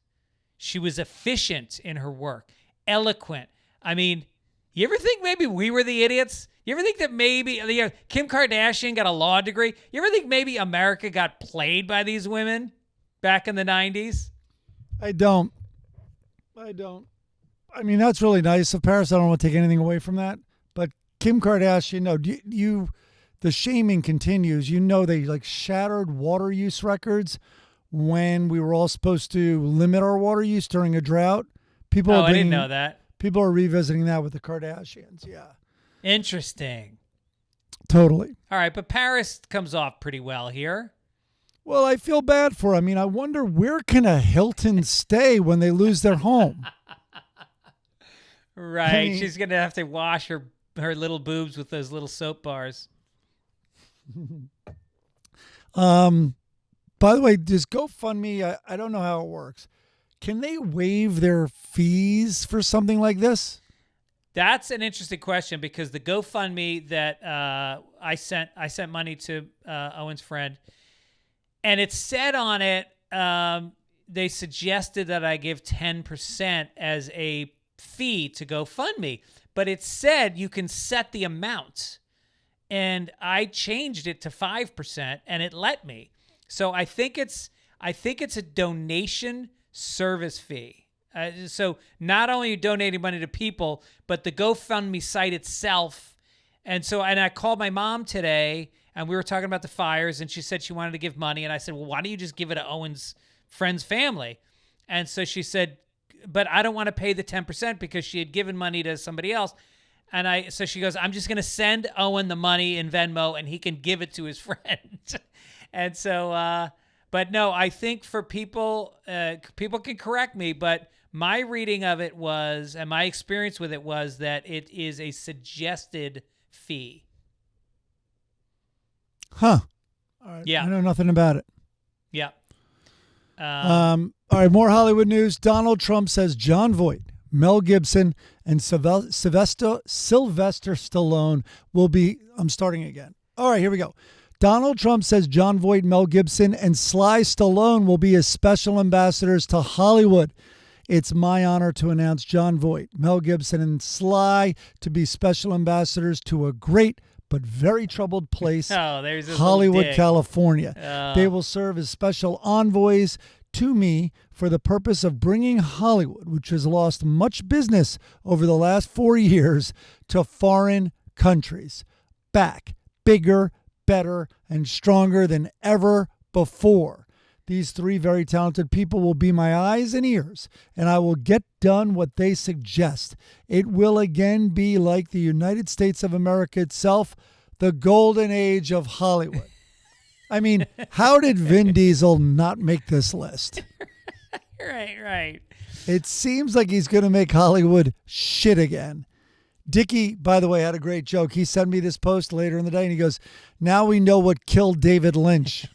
She was efficient in her work, eloquent. I mean, you ever think maybe we were the idiots? You ever think that maybe Kim Kardashian got a law degree? You ever think maybe America got played by these women back in the 90s? I don't. I mean, that's really nice of Paris. I don't want to take anything away from that. But Kim Kardashian, no, the shaming continues. You know, they like shattered water use records when we were all supposed to limit our water use during a drought. I didn't know that. People are revisiting that with the Kardashians. Yeah. Interesting. Totally. All right, but Paris comes off pretty well here. Well, I feel bad for her. I mean, I wonder where can a Hilton stay when they lose their home? Right. I mean, she's going to have to wash her little boobs with those little soap bars. By the way, does GoFundMe, I don't know how it works. Can they waive their fees for something like this? That's an interesting question, because the GoFundMe that I sent money to Owen's friend, and it said on it, they suggested that I give 10% as a fee to GoFundMe, but it said you can set the amount, and I changed it to 5%, and it let me. So I think it's a donation service fee. So not only are you donating money to people, but the GoFundMe site itself. And I called my mom today, and we were talking about the fires, and she said she wanted to give money. And I said, well, why don't you just give it to Owen's friend's family? And so she said, but I don't want to pay the 10% because she had given money to somebody else. And so she goes, I'm just going to send Owen the money in Venmo, and he can give it to his friend. And so, but no, I think for people, people can correct me, but my reading of it was, and my experience with it was, that it is a suggested fee. Huh. All right. Yeah. I know nothing about it. Yeah. All right, more Hollywood news. Donald Trump says Jon Voight Mel Gibson, and Sylvester Stallone will be. I'm starting again. All right, here we go. Donald Trump says Jon Voight, Mel Gibson, and Sly Stallone will be his special ambassadors to Hollywood. It's my honor to announce Jon Voight, Mel Gibson, and Sly to be special ambassadors to a great but very troubled place, Hollywood, California. They will serve as special envoys to me for the purpose of bringing Hollywood, which has lost much business over the last 4 years, to foreign countries, back bigger, better, and stronger than ever before. These three very talented people will be my eyes and ears, and I will get done what they suggest. It will again be like the United States of America itself, the golden age of Hollywood. I mean, how did Vin Diesel not make this list? Right. It seems like he's going to make Hollywood shit again. Dickie, by the way, had a great joke. He sent me this post later in the day, and he goes, "Now we know what killed David Lynch."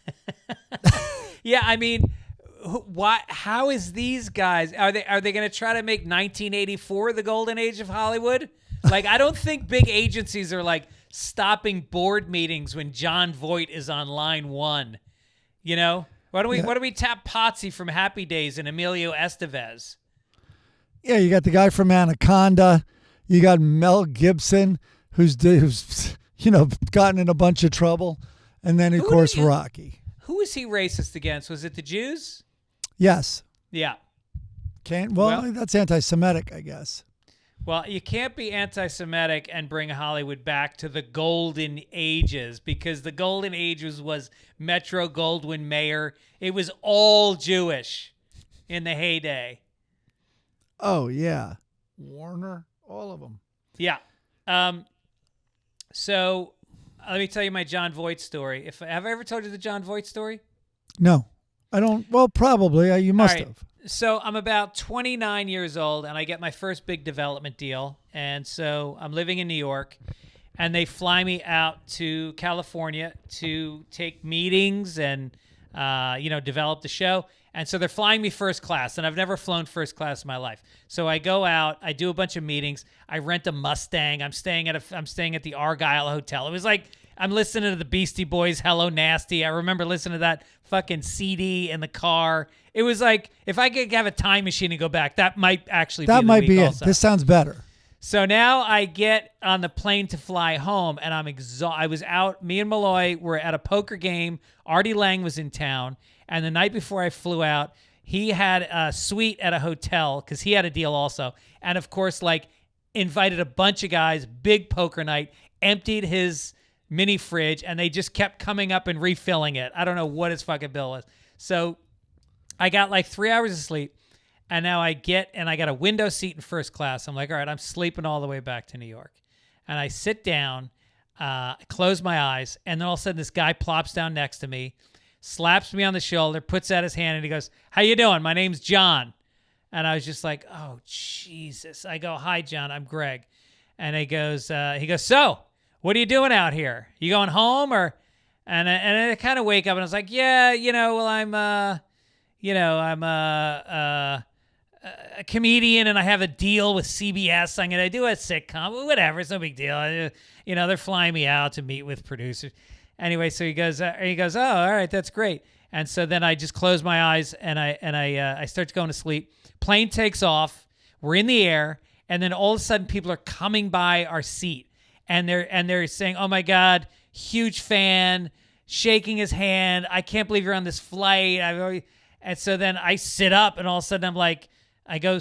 Yeah, I mean, why? How is these guys? Are they going to try to make 1984 the golden age of Hollywood? Like, I don't think big agencies are like stopping board meetings when Jon Voight is on line one. You know, why don't we tap Potsy from Happy Days and Emilio Estevez? Yeah, you got the guy from Anaconda. You got Mel Gibson, who's gotten in a bunch of trouble, and then of course Rocky. Who is he racist against? Was it the Jews? Yes. Yeah. Well, that's anti-Semitic, I guess. Well, you can't be anti-Semitic and bring Hollywood back to the golden ages, because the golden ages was Metro-Goldwyn-Mayer. It was all Jewish in the heyday. Oh, yeah. Warner, all of them. Yeah. So let me tell you my Jon Voight story. Have I ever told you the Jon Voight story? No, I don't. Well, probably. You must have. So I'm about 29 years old, and I get my first big development deal. And so I'm living in New York, and they fly me out to California to take meetings and, develop the show. And so they're flying me first class, and I've never flown first class in my life. So I go out, I do a bunch of meetings, I rent a Mustang. I'm staying at the Argyle Hotel. It was like I'm listening to the Beastie Boys' "Hello Nasty." I remember listening to that fucking CD in the car. It was like, if I could have a time machine and go back, that might actually be it. This sounds better. So now I get on the plane to fly home, and I'm exhausted. I was out. Me and Malloy were at a poker game. Artie Lang was in town. And the night before I flew out, he had a suite at a hotel because he had a deal also. And, of course, invited a bunch of guys, big poker night, emptied his mini fridge, and they just kept coming up and refilling it. I don't know what his fucking bill was. So I got 3 hours of sleep, and now I got a window seat in first class. I'm like, all right, I'm sleeping all the way back to New York. And I sit down, close my eyes, and then all of a sudden this guy plops down next to me, slaps me on the shoulder, puts out his hand, and he goes, "How you doing? My name's John." And I was just like, oh, Jesus. I go, "Hi, John. I'm Greg." And he goes, "So, what are you doing out here? You going home or?" And I kind of wake up, and I was like, "Yeah, I'm a comedian, and I have a deal with CBS. I'm going to do a sitcom. Whatever. It's no big deal. They're flying me out to meet with producers." Anyway, so he goes, "Oh, all right, that's great." And so then I just close my eyes and I start going to sleep. Plane takes off. We're in the air, and then all of a sudden people are coming by our seat, and they're saying, "Oh my God, huge fan," shaking his hand. "I can't believe you're on this flight." And so then I sit up, and all of a sudden I go,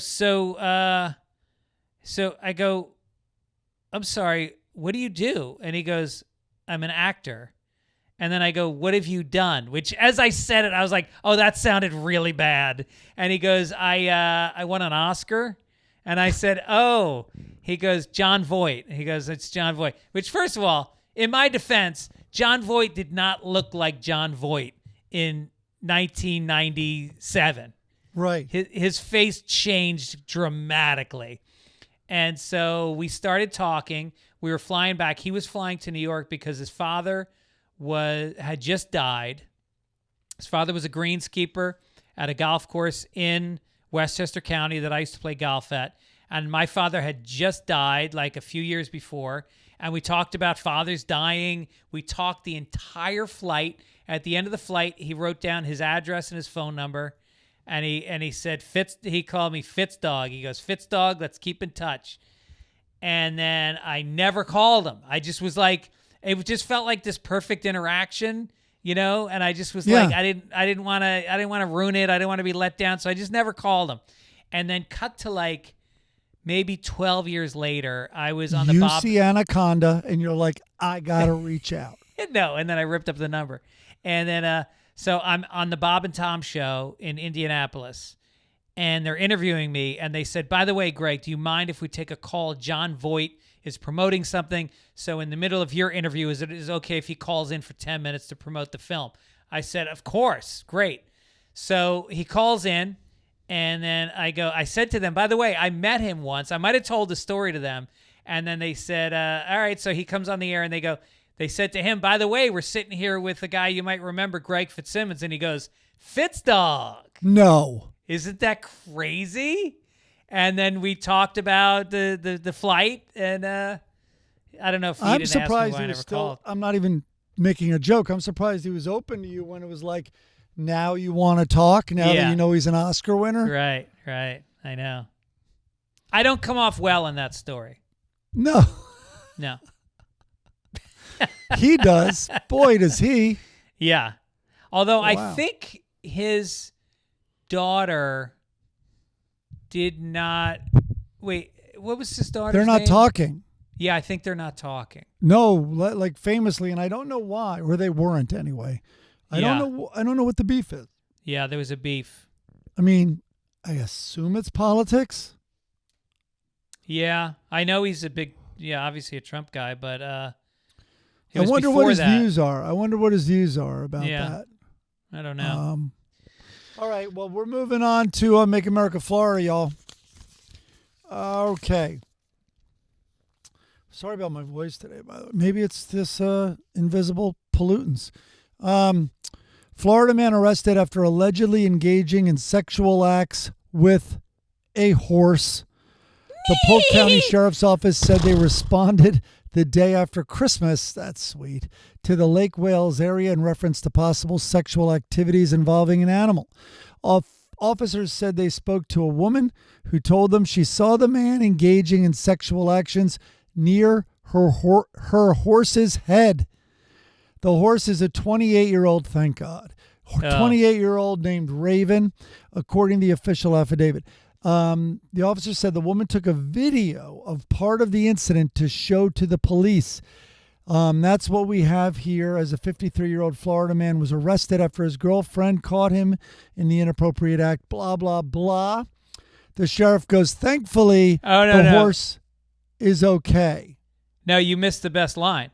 "I'm sorry, what do you do?" And he goes, "I'm an actor." And then I go, "What have you done?" Which, as I said it, I was like, oh, that sounded really bad. And he goes, I won an Oscar. And I said, "Oh." He goes, "Jon Voight." He goes, "It's Jon Voight." Which, first of all, in my defense, Jon Voight did not look like Jon Voight in 1997. Right. His face changed dramatically. And so we started talking. We were flying back. He was flying to New York because his father had just died. His father was a greenskeeper at a golf course in Westchester County that I used to play golf at. and my father had just died like a few years before, and we talked about fathers dying. We talked the entire flight. At the end of the flight, he wrote down his address and his phone number, and he said he called me Fitz Dog. He goes, Fitz Dog, let's keep in touch. And then I never called him. I just was like, it just felt like this perfect interaction, you know, and I just was like, I didn't want to ruin it. I didn't want to be let down. So I just never called him. And then cut to like maybe 12 years later, I was on the You see Anaconda and you're like, I got to reach out. No. And then I ripped up the number. And then, so I'm on the Bob and Tom show in Indianapolis, and they're interviewing me. And they said, by the way, Greg, do you mind if we take a call? John Voight is promoting something. So in the middle of your interview, is it okay if he calls in for 10 minutes to promote the film? I said, of course. Great. So he calls in, and then I said to them, by the way, I met him once. I might have told the story to them. And then they said, all right. So he comes on the air, and they said to him, by the way, we're sitting here with a guy you might remember, Greg Fitzsimmons. And he goes, Fitz Dog. No. Isn't that crazy? And then we talked about the flight, and I don't know if he didn't ask me why I never called. I'm not even making a joke. I'm surprised he was open to you when it was like, now you want to talk, now that you know he's an Oscar winner. Right. I know. I don't come off well in that story. No. He does. Boy, does he. Yeah. Although I think his daughter did not. Wait, what was his daughter's They're not name? talking. Yeah, I think they're not talking. No, like famously, and I don't know why, or they weren't anyway. I don't know what the beef is. Yeah, there was a beef. I mean, I assume it's politics. Yeah, I know he's obviously a Trump guy, but I wonder what his views are. About Yeah. that. I don't know. All right, well, we're moving on to Make America Florida, y'all. Okay. Sorry about my voice today, by the way. Maybe it's this invisible pollutants. Florida man arrested after allegedly engaging in sexual acts with a horse. The Polk County Sheriff's Office said they responded the day after Christmas, that's sweet, to the Lake Wales area in reference to possible sexual activities involving an animal. Officers said they spoke to a woman who told them she saw the man engaging in sexual actions near her horse's head. The horse is a 28-year-old, thank God. 28-year-old named Raven, according to the official affidavit. The officer said the woman took a video of part of the incident to show to the police. That's what we have here, as a 53-year-old Florida man was arrested after his girlfriend caught him in the inappropriate act, blah, blah, blah. The sheriff goes, thankfully, the horse is okay. No, you missed the best line.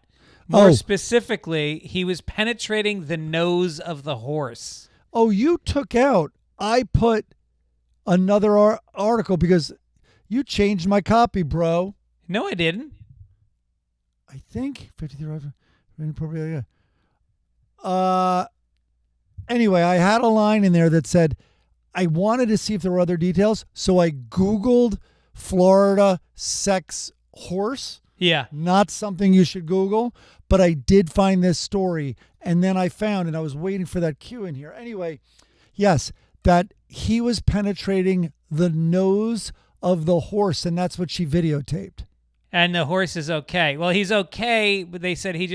More specifically, he was penetrating the nose of the horse. Oh, you took out, I put another article because you changed my copy, bro. No, I didn't. I think 53. Inappropriate. Anyway, I had a line in there that said, I wanted to see if there were other details, so I Googled Florida sex horse. Yeah. Not something you should Google, but I did find this story, and then I found, and I was waiting for that cue in here. Anyway, yes, that he was penetrating the nose of the horse, and that's what she videotaped. And the horse is okay. Well, he's okay, but they said he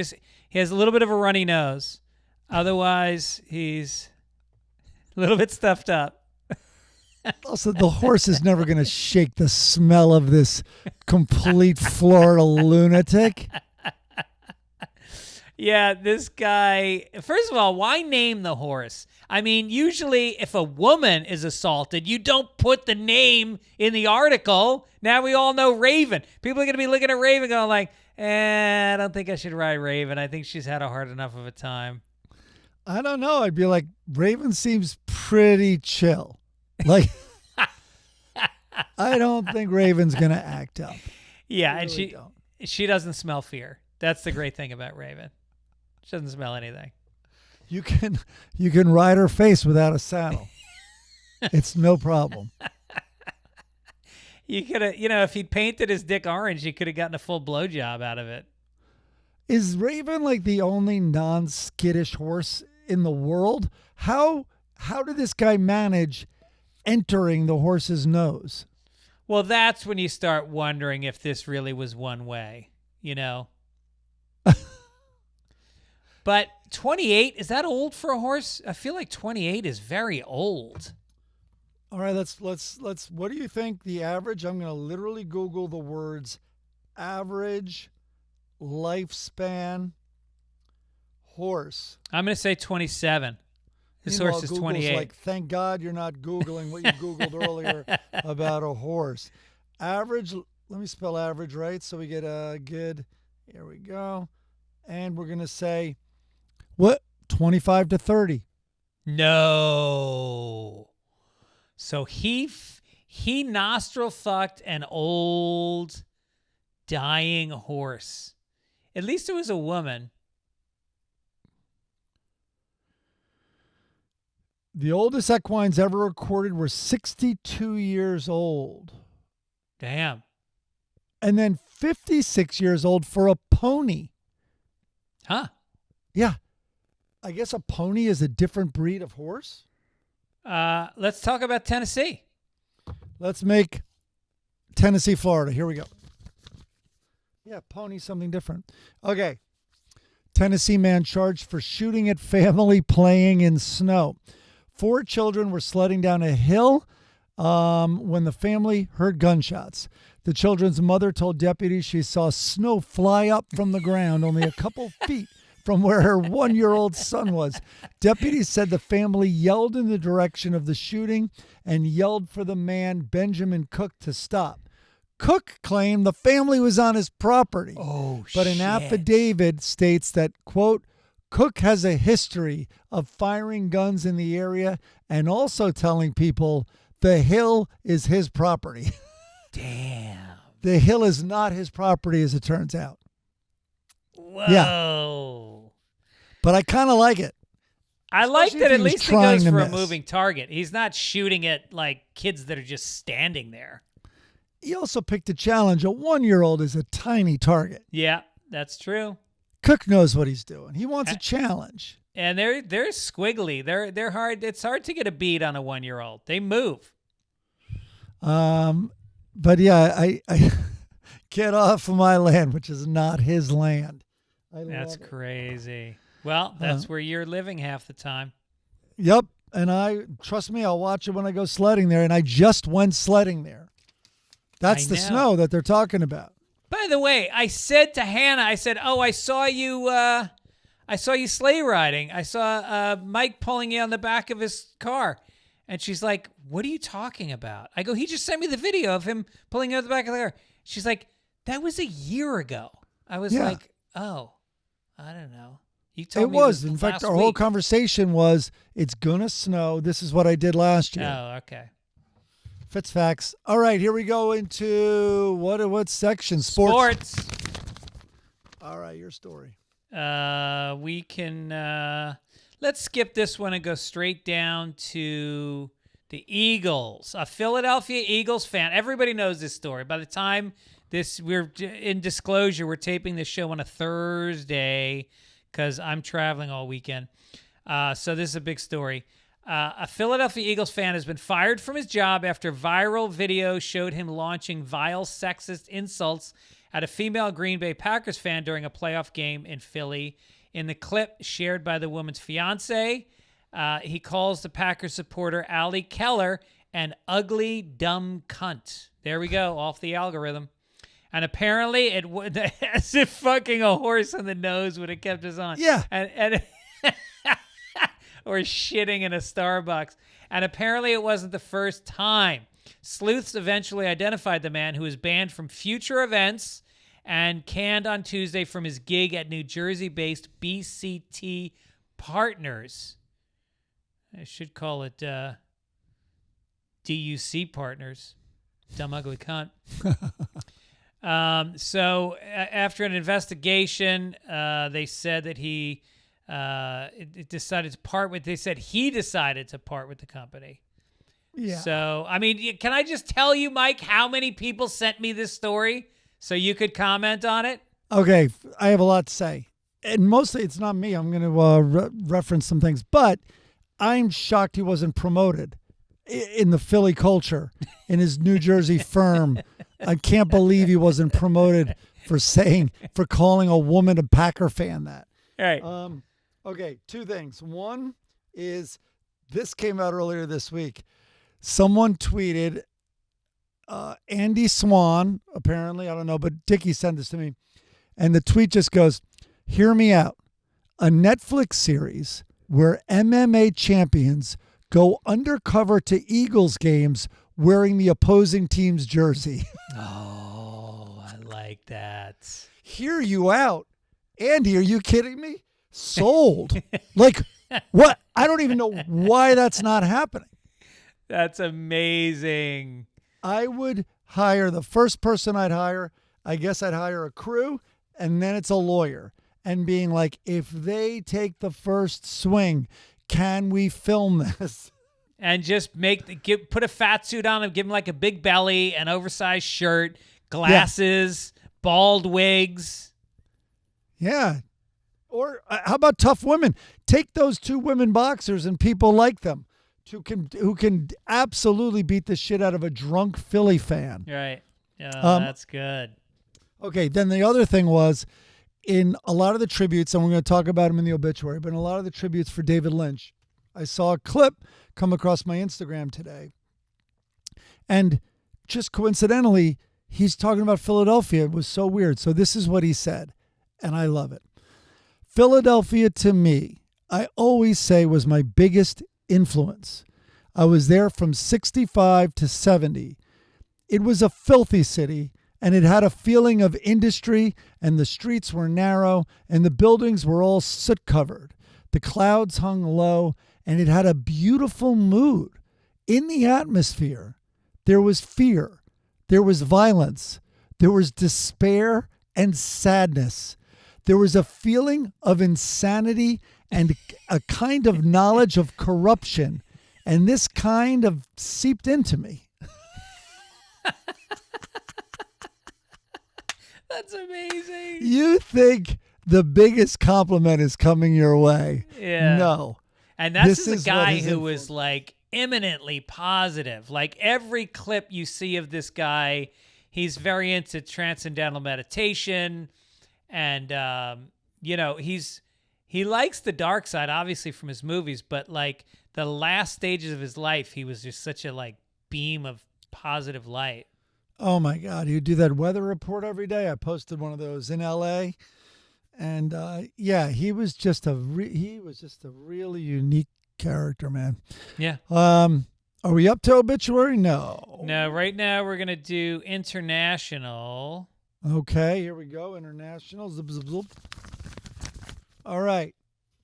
has a little bit of a runny nose. Otherwise, he's a little bit stuffed up. Also, the horse is never going to shake the smell of this complete Florida lunatic. Yeah, this guy, first of all, why name the horse? I mean, usually if a woman is assaulted, you don't put the name in the article. Now we all know Raven. People are going to be looking at Raven going like, I don't think I should ride Raven. I think she's had a hard enough of a time. I don't know. I'd be like, Raven seems pretty chill. Like, I don't think Raven's going to act up. Yeah, and she doesn't smell fear. That's the great thing about Raven. She doesn't smell anything. You can ride her face without a saddle. It's no problem. You could have, if he'd painted his dick orange, you could have gotten a full blowjob out of it. Is Raven like the only non-skittish horse in the world? How did this guy manage entering the horse's nose? Well, that's when you start wondering if this really was one way, But 28, is that old for a horse? I feel like 28 is very old. All right, let's what do you think the average? I'm going to literally Google the words average lifespan horse. I'm going to say 27. This horse is Google's 28. like, thank God you're not Googling what you Googled earlier about a horse. Average, let me spell average right so we get a good, here we go. And we're going to say, what, 25 to 30. No. So he nostril fucked an old dying horse. At least it was a woman. The oldest equines ever recorded were 62 years old. Damn. And then 56 years old for a pony. Huh? Yeah. I guess a pony is a different breed of horse. Let's talk about Tennessee. Let's make Tennessee, Florida. Here we go. Yeah, pony, something different. Okay. Tennessee man charged for shooting at family playing in snow. 4 children were sledding down a hill when the family heard gunshots. The children's mother told deputies she saw snow fly up from the ground only a couple feet from where her 1-year-old son was. Deputies said the family yelled in the direction of the shooting and yelled for the man, Benjamin Cook, to stop. Cook claimed the family was on his property. Oh, but an affidavit states that, quote, Cook has a history of firing guns in the area and also telling people the hill is his property. Damn. The hill is not his property, as it turns out. Whoa. Yeah. But I kind of like it. I like Especially that if at he was least he trying goes to for a miss. moving target. He's not shooting at like kids that are just standing there. He also picked a challenge. A 1-year-old is a tiny target. Yeah, that's true. Cook knows what he's doing. He wants a challenge. And they're squiggly. They're hard. It's hard to get a beat on a 1-year-old. They move. But yeah, I get off of my land, which is not his land. That's crazy. Well, that's where you're living half the time. Yep. And trust me, I'll watch it when I go sledding there. And I just went sledding there. That's the snow that they're talking about. By the way, I said to Hannah, I said, "Oh, I saw you sleigh riding. I saw Mike pulling you on the back of his car." And she's like, "What are you talking about?" I go, "He just sent me the video of him pulling you on the back of the car." She's like, "That was a year ago." I was like, "Oh, I don't know." You told me it was in fact, last our whole week. conversation was, it's going to snow. This is what I did last year. Oh, okay. Fitz facts. All right, here we go into what section? Sports. All right, your story. We can let's skip this one and go straight down to the Eagles. A Philadelphia Eagles fan. Everybody knows this story. By the time we're in disclosure, we're taping this show on a Thursday because I'm traveling all weekend. So this is a big story. A Philadelphia Eagles fan has been fired from his job after viral video showed him launching vile sexist insults at a female Green Bay Packers fan during a playoff game in Philly. In the clip shared by the woman's fiance, he calls the Packers supporter Allie Keller an ugly, dumb cunt. There we go, off the algorithm. And apparently it would, as if fucking a horse in the nose would have kept us on. Yeah. And or shitting in a Starbucks. And apparently it wasn't the first time. Sleuths eventually identified the man who was banned from future events and canned on Tuesday from his gig at New Jersey-based BCT Partners. I should call it DUC Partners. Dumb, ugly cunt. So after an investigation, they said that he decided to part with. They said he decided to part with the company. Yeah. So, I mean, can I just tell you, Mike, how many people sent me this story so you could comment on it? Okay, I have a lot to say. And mostly it's not me. I'm going to reference some things. But I'm shocked he wasn't promoted in the Philly culture, in his New Jersey firm. I can't believe he wasn't promoted for calling a woman a Packer fan that. All right. Okay, two things. One is this came out earlier this week. Someone tweeted Andy Swan, apparently, I don't know, but Dickie sent this to me. And the tweet just goes, "Hear me out. A Netflix series where MMA champions go undercover to Eagles games wearing the opposing team's jersey." Oh, I like that. Hear you out. Andy, are you kidding me? Sold. Like, what? I don't even know why that's not happening. That's amazing. I would hire the first person I'd hire. I guess I'd hire a crew, and then it's a lawyer. And being like, if they take the first swing, can we film this? And just put a fat suit on him, give him like a big belly, an oversized shirt, glasses, bald wigs. Yeah. Or how about tough women? Take those two women boxers and people like them who can absolutely beat the shit out of a drunk Philly fan. Right. That's good. Okay, then the other thing was, in a lot of the tributes, and we're going to talk about him in the obituary, but in a lot of the tributes for David Lynch, I saw a clip come across my Instagram today. And just coincidentally, he's talking about Philadelphia. It was so weird. So this is what he said, and I love it. "Philadelphia, to me, I always say, was my biggest influence. I was there from 65 to 70. It was a filthy city, and it had a feeling of industry, and the streets were narrow, and the buildings were all soot-covered. The clouds hung low, and it had a beautiful mood. In the atmosphere, there was fear, there was violence, there was despair and sadness. There was a feeling of insanity and a kind of knowledge of corruption, and this kind of seeped into me." That's amazing. You think the biggest compliment is coming your way? Yeah. No. And this is a guy who was like eminently positive. Like every clip you see of this guy, he's very into transcendental meditation. And, he likes the dark side, obviously, from his movies. But like the last stages of his life, he was just such a like beam of positive light. Oh my God! You do that weather report every day. I posted one of those in LA, and he was just a really unique character, man. Yeah. Are we up to obituary? No. No. Right now we're gonna do international. Okay, here we go. International. Zip, zip, zip. All right.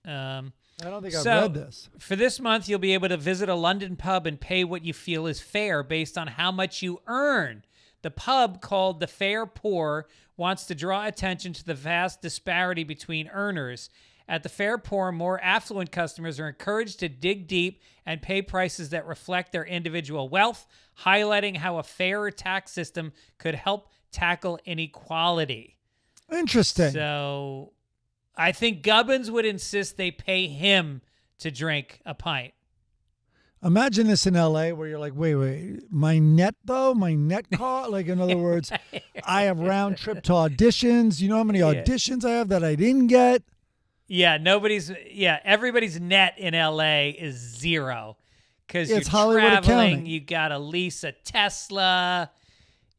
I don't think I've read this. For this month, you'll be able to visit a London pub and pay what you feel is fair based on how much you earn. The pub, called the Fair Poor, wants to draw attention to the vast disparity between earners. At the Fair Poor, more affluent customers are encouraged to dig deep and pay prices that reflect their individual wealth, highlighting how a fairer tax system could help tackle inequality. Interesting. So I think Gibbons would insist they pay him to drink a pint. Imagine this in LA where you're like, wait, my net call? Like, in other words, I have round trip to auditions. You know how many auditions I have that I didn't get? Yeah, everybody's net in LA is zero. Because you're Hollywood traveling, accounting. you got to lease a Tesla,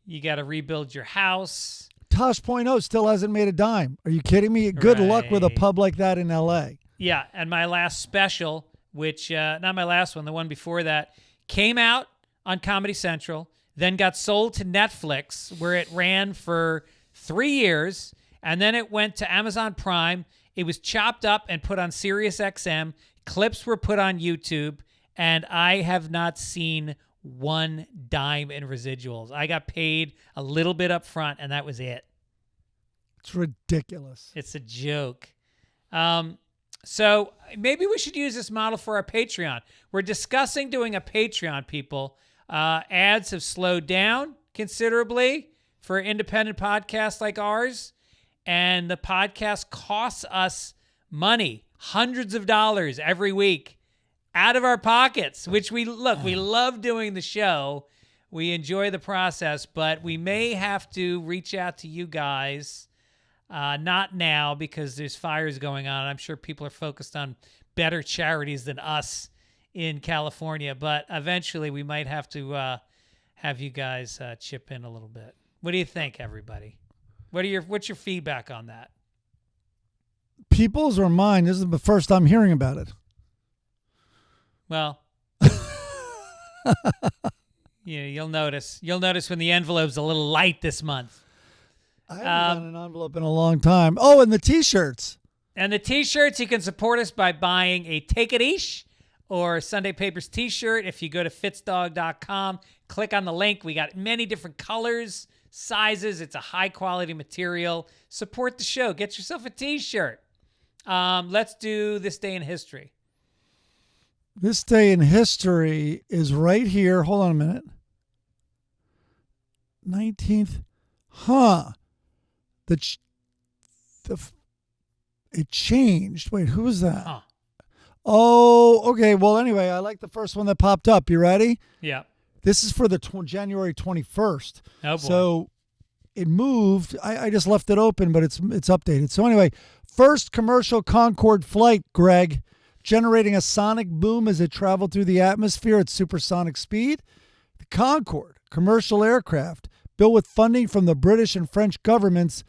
you got to rebuild your house. Tosh Point oh still hasn't made a dime. Are you kidding me? Good luck with a pub like that in LA. Yeah, and my last special, which, not my last one, the one before that, came out on Comedy Central, then got sold to Netflix, where it ran for 3 years, and then it went to Amazon Prime. It was chopped up and put on SiriusXM. Clips were put on YouTube, and I have not seen one dime in residuals. I got paid a little bit up front, and that was it. It's ridiculous. It's a joke. So maybe we should use this model for our Patreon. We're discussing doing a Patreon, people. Ads have slowed down considerably for independent podcasts like ours. And the podcast costs us money, hundreds of dollars every week out of our pockets, which we love doing the show. We enjoy the process, but we may have to reach out to you guys. Not now because there's fires going on. I'm sure people are focused on better charities than us in California, but eventually we might have to have you guys chip in a little bit. What do you think, everybody? What's your feedback on that? People's or mine? This is the first I'm hearing about it. Well, you'll notice. You'll notice when the envelope's a little light this month. I haven't gotten an envelope in a long time. Oh, and the T-shirts. And the T-shirts, you can support us by buying a Take It Ish or Sunday Papers T-shirt. If you go to fitzdog.com, click on the link. We got many different colors, sizes. It's a high-quality material. Support the show. Get yourself a T-shirt. Let's do This Day in History. This Day in History is right here. Hold on a minute. 19th. Huh. It changed. Wait, who was that? Huh. Oh, okay. Well, anyway, I like the first one that popped up. You ready? Yeah. This is for the January 21st. Oh, boy. So it moved. I just left it open, but it's updated. So anyway, first commercial Concorde flight, Greg, generating a sonic boom as it traveled through the atmosphere at supersonic speed. The Concorde, commercial aircraft, built with funding from the British and French governments.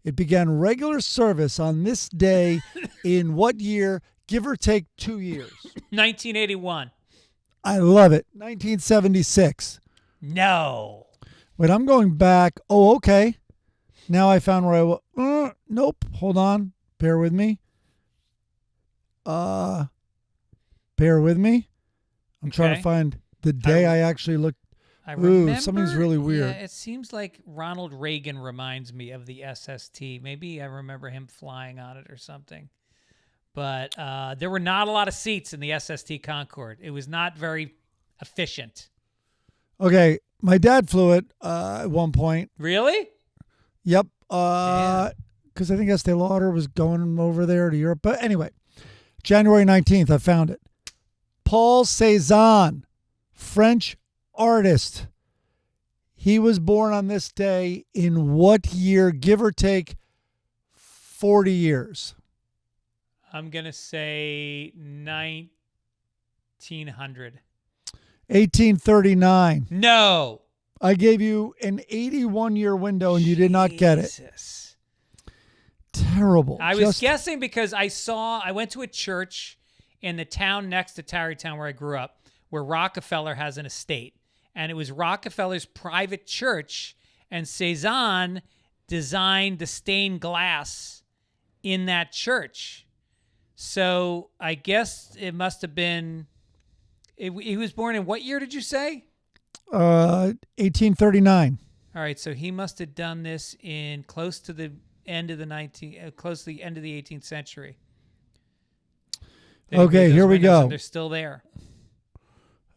It began regular service on this day in what year? Give or take 2 years. 1981. I love it. 1976. No. Wait, I'm going back. Oh, okay. Now I found where I was. Nope. Hold on. Bear with me. Bear with me. I'm trying to find the day I actually looked. I remember, ooh, something's really weird. Yeah, it seems like Ronald Reagan reminds me of the SST. Maybe I remember him flying on it or something. But there were not a lot of seats in the SST Concorde. It was not very efficient. Okay, my dad flew it at one point. Really? Yep. Because I think Estee Lauder was going over there to Europe. But anyway, January 19th, I found it. Paul Cézanne, French artist. He was born on this day in what year, give or take 40 years? I'm going to say 1900. 1839. No. I gave you an 81-year window and you did not get it. Jesus. Terrible. I was guessing because I went to a church in the town next to Tarrytown where I grew up, where Rockefeller has an estate. And it was Rockefeller's private church, and Cézanne designed the stained glass in that church. So I guess it must have been. He was born in what year did you say? 1839. All right, so he must have done this in close to the end of the 18th century. Okay, here we go. They're still there.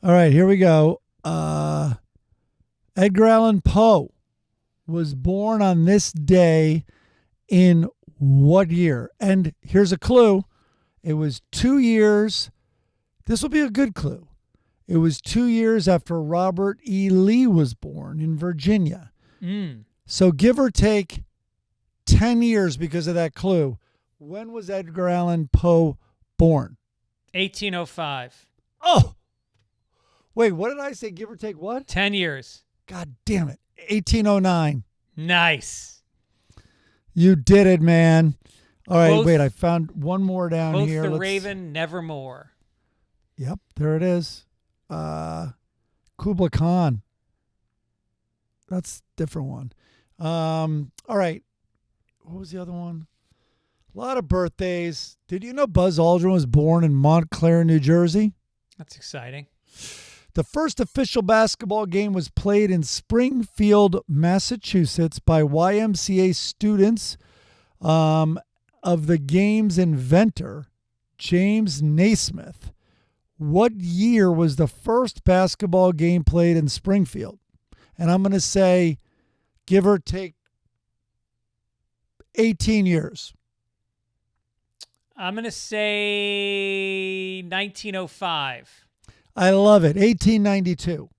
All right, here we go. Edgar Allan Poe was born on this day in what year? And here's a clue. It was 2 years. This will be a good clue. It was 2 years after Robert E. Lee was born in Virginia. So give or take 10 years because of that clue. When was Edgar Allan Poe born? 1805. Oh! Wait, what did I say? Give or take what? 10 years. God damn it. 1809. Nice. You did it, man. All right, wait. I found one more down here. Both the Raven, Nevermore. Yep, there it is. Kubla Khan. That's a different one. All right. What was the other one? A lot of birthdays. Did you know Buzz Aldrin was born in Montclair, New Jersey? That's exciting. The first official basketball game was played in Springfield, Massachusetts by YMCA students of the game's inventor, James Naismith, what year was the first basketball game played in Springfield? And I'm going to say, give or take, 18 years. I'm going to say 1905. I love it. 1892.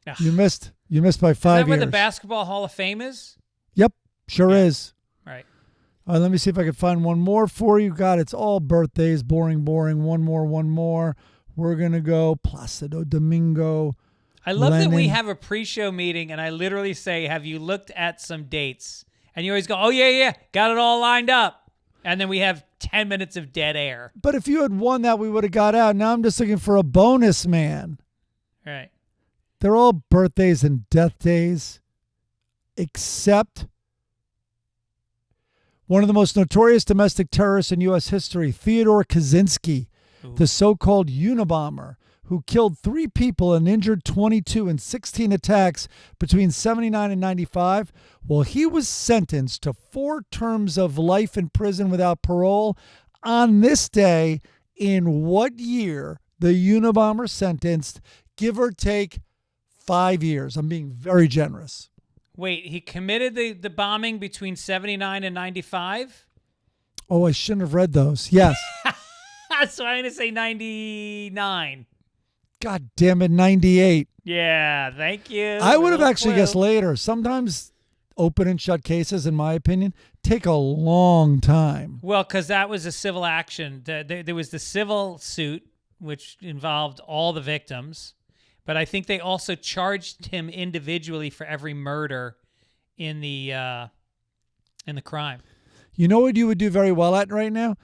Ugh. You missed by 5 Is that years. where the Basketball Hall of Fame is? Yep, sure is. Right. All right, let me see if I can find one more for you. God, it's all birthdays. Boring. One more. We're going to go Placido Domingo. I love Lennon. that we have a pre-show meeting, and I literally say, have you looked at some dates? And you always go, oh, yeah, got it all lined up. And then we have 10 minutes of dead air. But if you had won that, we would have got out. Now I'm just looking for a bonus, man. Right. They're all birthdays and death days, except one of the most notorious domestic terrorists in U.S. history, Theodore Kaczynski, the so-called Unabomber, who killed 3 people and injured 22 in 16 attacks between 79 and 95. Well, he was sentenced to 4 terms of life in prison without parole. On this day, in what year the Unabomber sentenced, give or take 5 years? I'm being very generous. Wait, he committed the bombing between 79 and 95? Oh, I shouldn't have read those. Yes. So I'm going to say 99. God damn it, 98. Yeah, thank you. I would have actually Clue. guessed later. Sometimes open and shut cases, in my opinion, take a long time. Well, because that was a civil action. There was the civil suit, which involved all the victims. But I think they also charged him individually for every murder in the crime. You know what you would do very well at right now?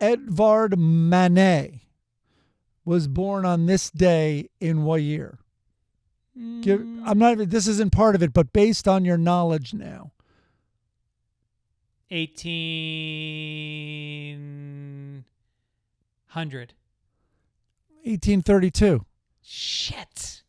Edvard Manet was born on this day in what year? I'm not. This isn't part of it, but based on your knowledge now. 1800. 1832. Shit.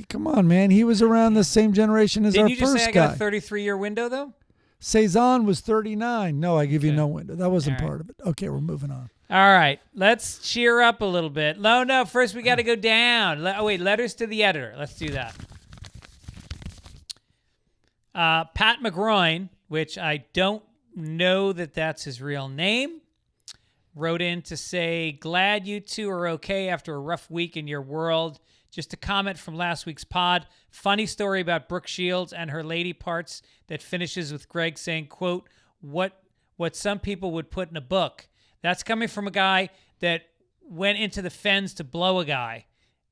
Come on, man. He was around the same generation as Didn't our you just first say I guy. got a 33-year window, though? Cezanne was 39. No, I give you Okay. no window. That wasn't All right. part of it. Okay, we're moving on. All right. Let's cheer up a little bit. No. First, we got to go down. Letters to the editor. Let's do that. Pat McGroin, which I don't know that that's his real name, wrote in to say, glad you two are okay after a rough week in your world. Just a comment from last week's pod. Funny story about Brooke Shields and her lady parts that finishes with Greg saying, quote, what some people would put in a book. That's coming from a guy that went into the fens to blow a guy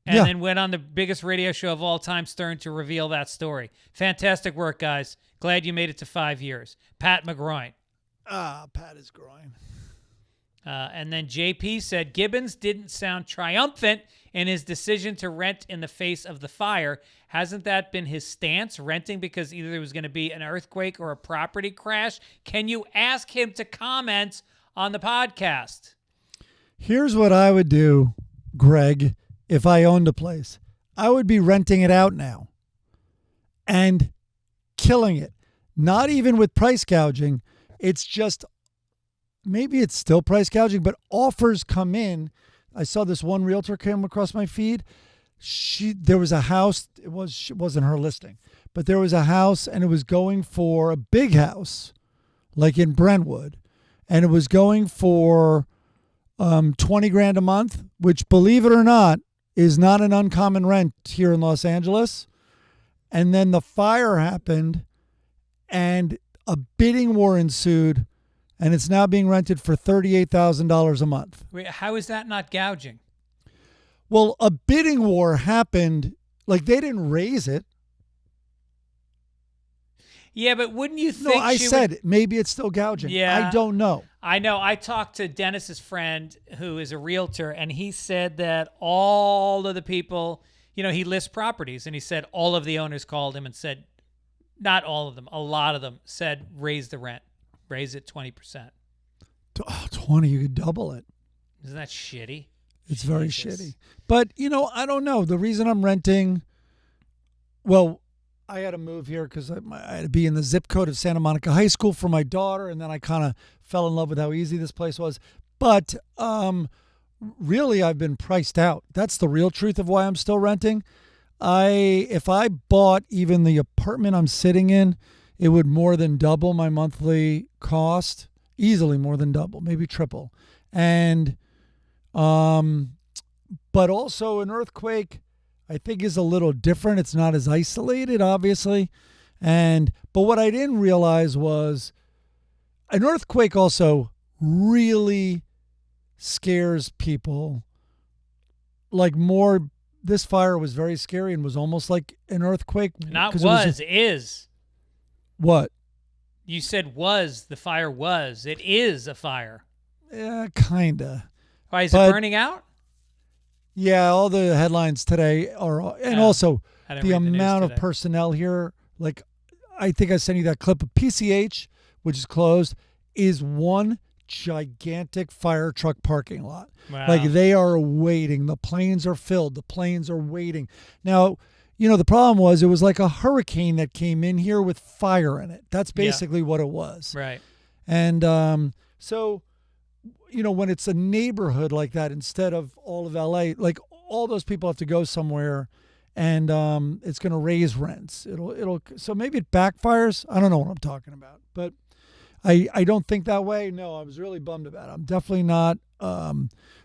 and then went on the biggest radio show of all time, Stern, to reveal that story. Fantastic work, guys. Glad you made it to 5 years. Pat McGroin. Pat is groin. And then JP said, Gibbons didn't sound triumphant in his decision to rent in the face of the fire. Hasn't that been his stance, renting because either there was going to be an earthquake or a property crash? Can you ask him to comment on the podcast? Here's what I would do, Greg, if I owned a place. I would be renting it out now and killing it. Not even with price gouging. It's just, maybe it's still price gouging, but offers come in. I saw this one realtor come across my feed. There was a house. It wasn't her listing, but there was a house and it was going for a big house, like in Brentwood, and it was going for $20,000 a month, which, believe it or not, is not an uncommon rent here in Los Angeles. And then the fire happened, and a bidding war ensued. And it's now being rented for $38,000 a month. Wait, how is that not gouging? Well, a bidding war happened. Like, they didn't raise it. Yeah, but wouldn't you think? No, I said maybe it's still gouging. Yeah. I don't know. I know. I talked to Dennis's friend who is a realtor, and he said that all of the people, he lists properties, and he said all of the owners called him and said, not all of them, a lot of them said, raise the rent. Raise it 20%. 20, you could double it. Isn't that shitty? It's very shitty. But, I don't know. The reason I'm renting, well, I had to move here because I had to be in the zip code of Santa Monica High School for my daughter, and then I kind of fell in love with how easy this place was. But really, I've been priced out. That's the real truth of why I'm still renting. If I bought even the apartment I'm sitting in, it would more than double my monthly cost, easily more than double, maybe triple. And but also an earthquake, I think, is a little different. It's not as isolated, obviously. But what I didn't realize was an earthquake also really scares people. Like more, this fire was very scary and was almost like an earthquake. Not is. What? You said was, the fire was. It is a fire. Yeah, kinda. Why, is it burning out? Yeah, all the headlines today are, and also the amount of today. personnel here. Like, I think I sent you that clip of PCH, which is closed, is one gigantic fire truck parking lot. Wow. Like, they are waiting. The planes are filled. The planes are waiting. Now, the problem was it was like a hurricane that came in here with fire in it. That's basically what it was. Right. And so, when it's a neighborhood like that, instead of all of LA, like all those people have to go somewhere, and it's going to raise rents. So maybe it backfires. I don't know what I'm talking about, but I don't think that way. No, I was really bummed about it. I'm definitely not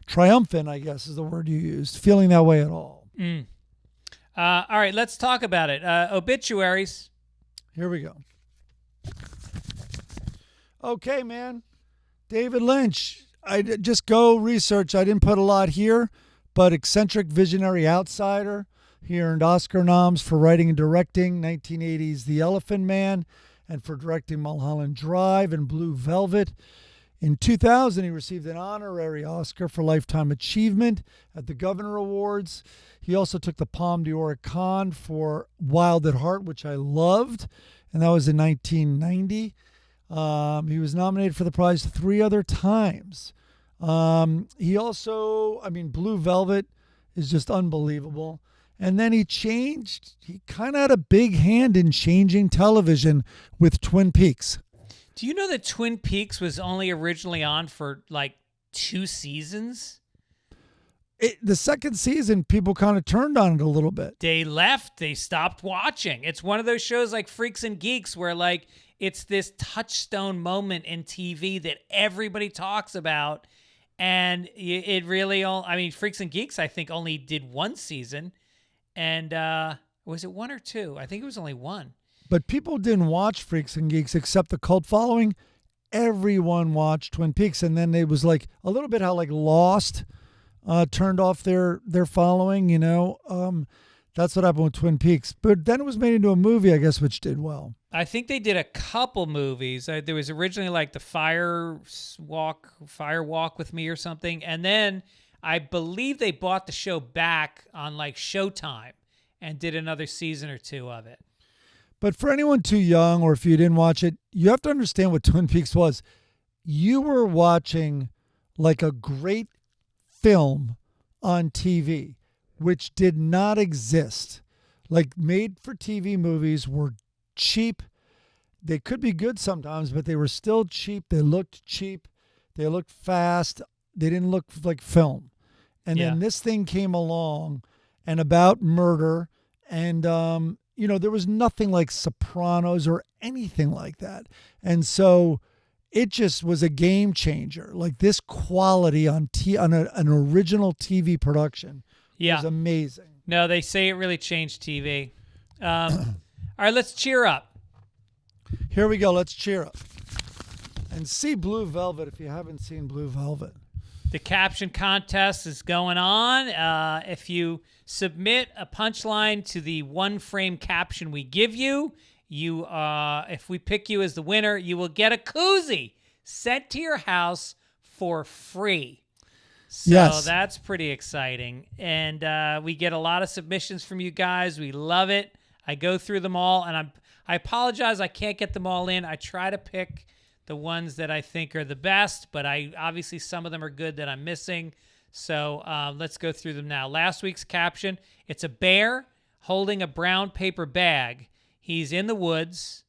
triumphant, I guess is the word you used, feeling that way at all. All right, let's talk about it. Obituaries. Here we go. Okay, man. David Lynch. I just go research. I didn't put a lot here, but eccentric visionary outsider. He earned Oscar noms for writing and directing 1980's The Elephant Man and for directing Mulholland Drive and Blue Velvet. In 2000, he received an honorary Oscar for Lifetime Achievement at the Governor Awards. He also took the Palme d'Or at Cannes for Wild at Heart, which I loved, and that was in 1990. He was nominated for the prize 3 other times. He also, Blue Velvet is just unbelievable. And then he kind of had a big hand in changing television with Twin Peaks. Do you know that Twin Peaks was only originally on for like 2 seasons? The second season, people kind of turned on it a little bit. They left. They stopped watching. It's one of those shows like Freaks and Geeks where like it's this touchstone moment in TV that everybody talks about. And it really Freaks and Geeks, I think, only did 1 season. And was it 1 or 2? I think it was only 1. But people didn't watch Freaks and Geeks except the cult following. Everyone watched Twin Peaks. And then it was like a little bit how like Lost turned off their following, That's what happened with Twin Peaks. But then it was made into a movie, I guess, which did well. I think they did a couple movies. There was originally like the Fire Walk with Me or something. And then I believe they bought the show back on like Showtime and did another season or 2 of it. But for anyone too young, or if you didn't watch it, you have to understand what Twin Peaks was. You were watching like a great film on TV, which did not exist. Like made-for-TV movies were cheap. They could be good sometimes, but they were still cheap. They looked cheap. They looked fast. They didn't look like film. And then this thing came along and about murder. And, there was nothing like Sopranos or anything like that. And so it just was a game changer. Like this quality on an original TV production was amazing. No, they say it really changed TV. All right, let's cheer up. Here we go. Let's cheer up. And see Blue Velvet if you haven't seen Blue Velvet. The caption contest is going on. If you submit a punchline to the 1-frame caption we give you, if we pick you as the winner, you will get a koozie sent to your house for free. So that's pretty exciting. And we get a lot of submissions from you guys. We love it. I go through them all, and I apologize I can't get them all in. I try to pick the ones that I think are the best, but obviously some of them are good that I'm missing. So let's go through them now. Last week's caption, it's a bear holding a brown paper bag. He's in the woods,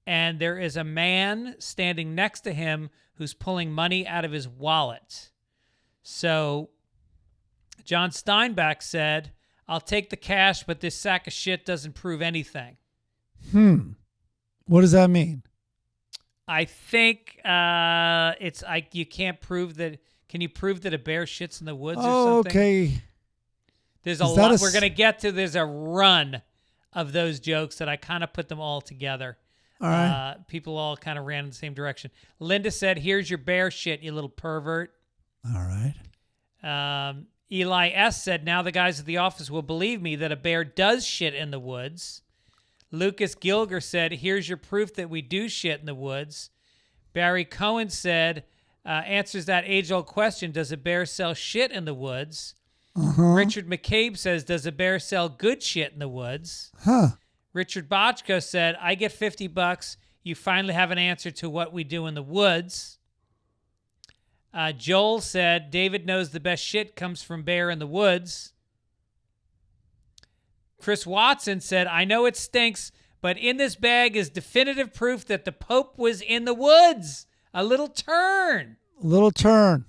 and there is a man standing next to him who's pulling money out of his wallet. So John Steinbeck said, I'll take the cash, but this sack of shit doesn't prove anything. What does that mean? I think it's like you can't prove that. Can you prove that a bear shits in the woods or something? Okay. There's a lot we're going to get to. There's a run of those jokes that I kind of put them all together. All right. People all kind of ran in the same direction. Linda said, here's your bear shit, you little pervert. All right. Eli S. said, now the guys at the office will believe me that a bear does shit in the woods. Lucas Gilger said, here's your proof that we do shit in the woods. Barry Cohen said, answers that age-old question, does a bear sell shit in the woods? Richard McCabe says, does a bear sell good shit in the woods? Richard Bochco said, I get $50. You finally have an answer to what we do in the woods. Joel said, David knows the best shit comes from bear in the woods. Chris Watson said, I know it stinks, but in this bag is definitive proof that the Pope was in the woods. A little turn. A little turn.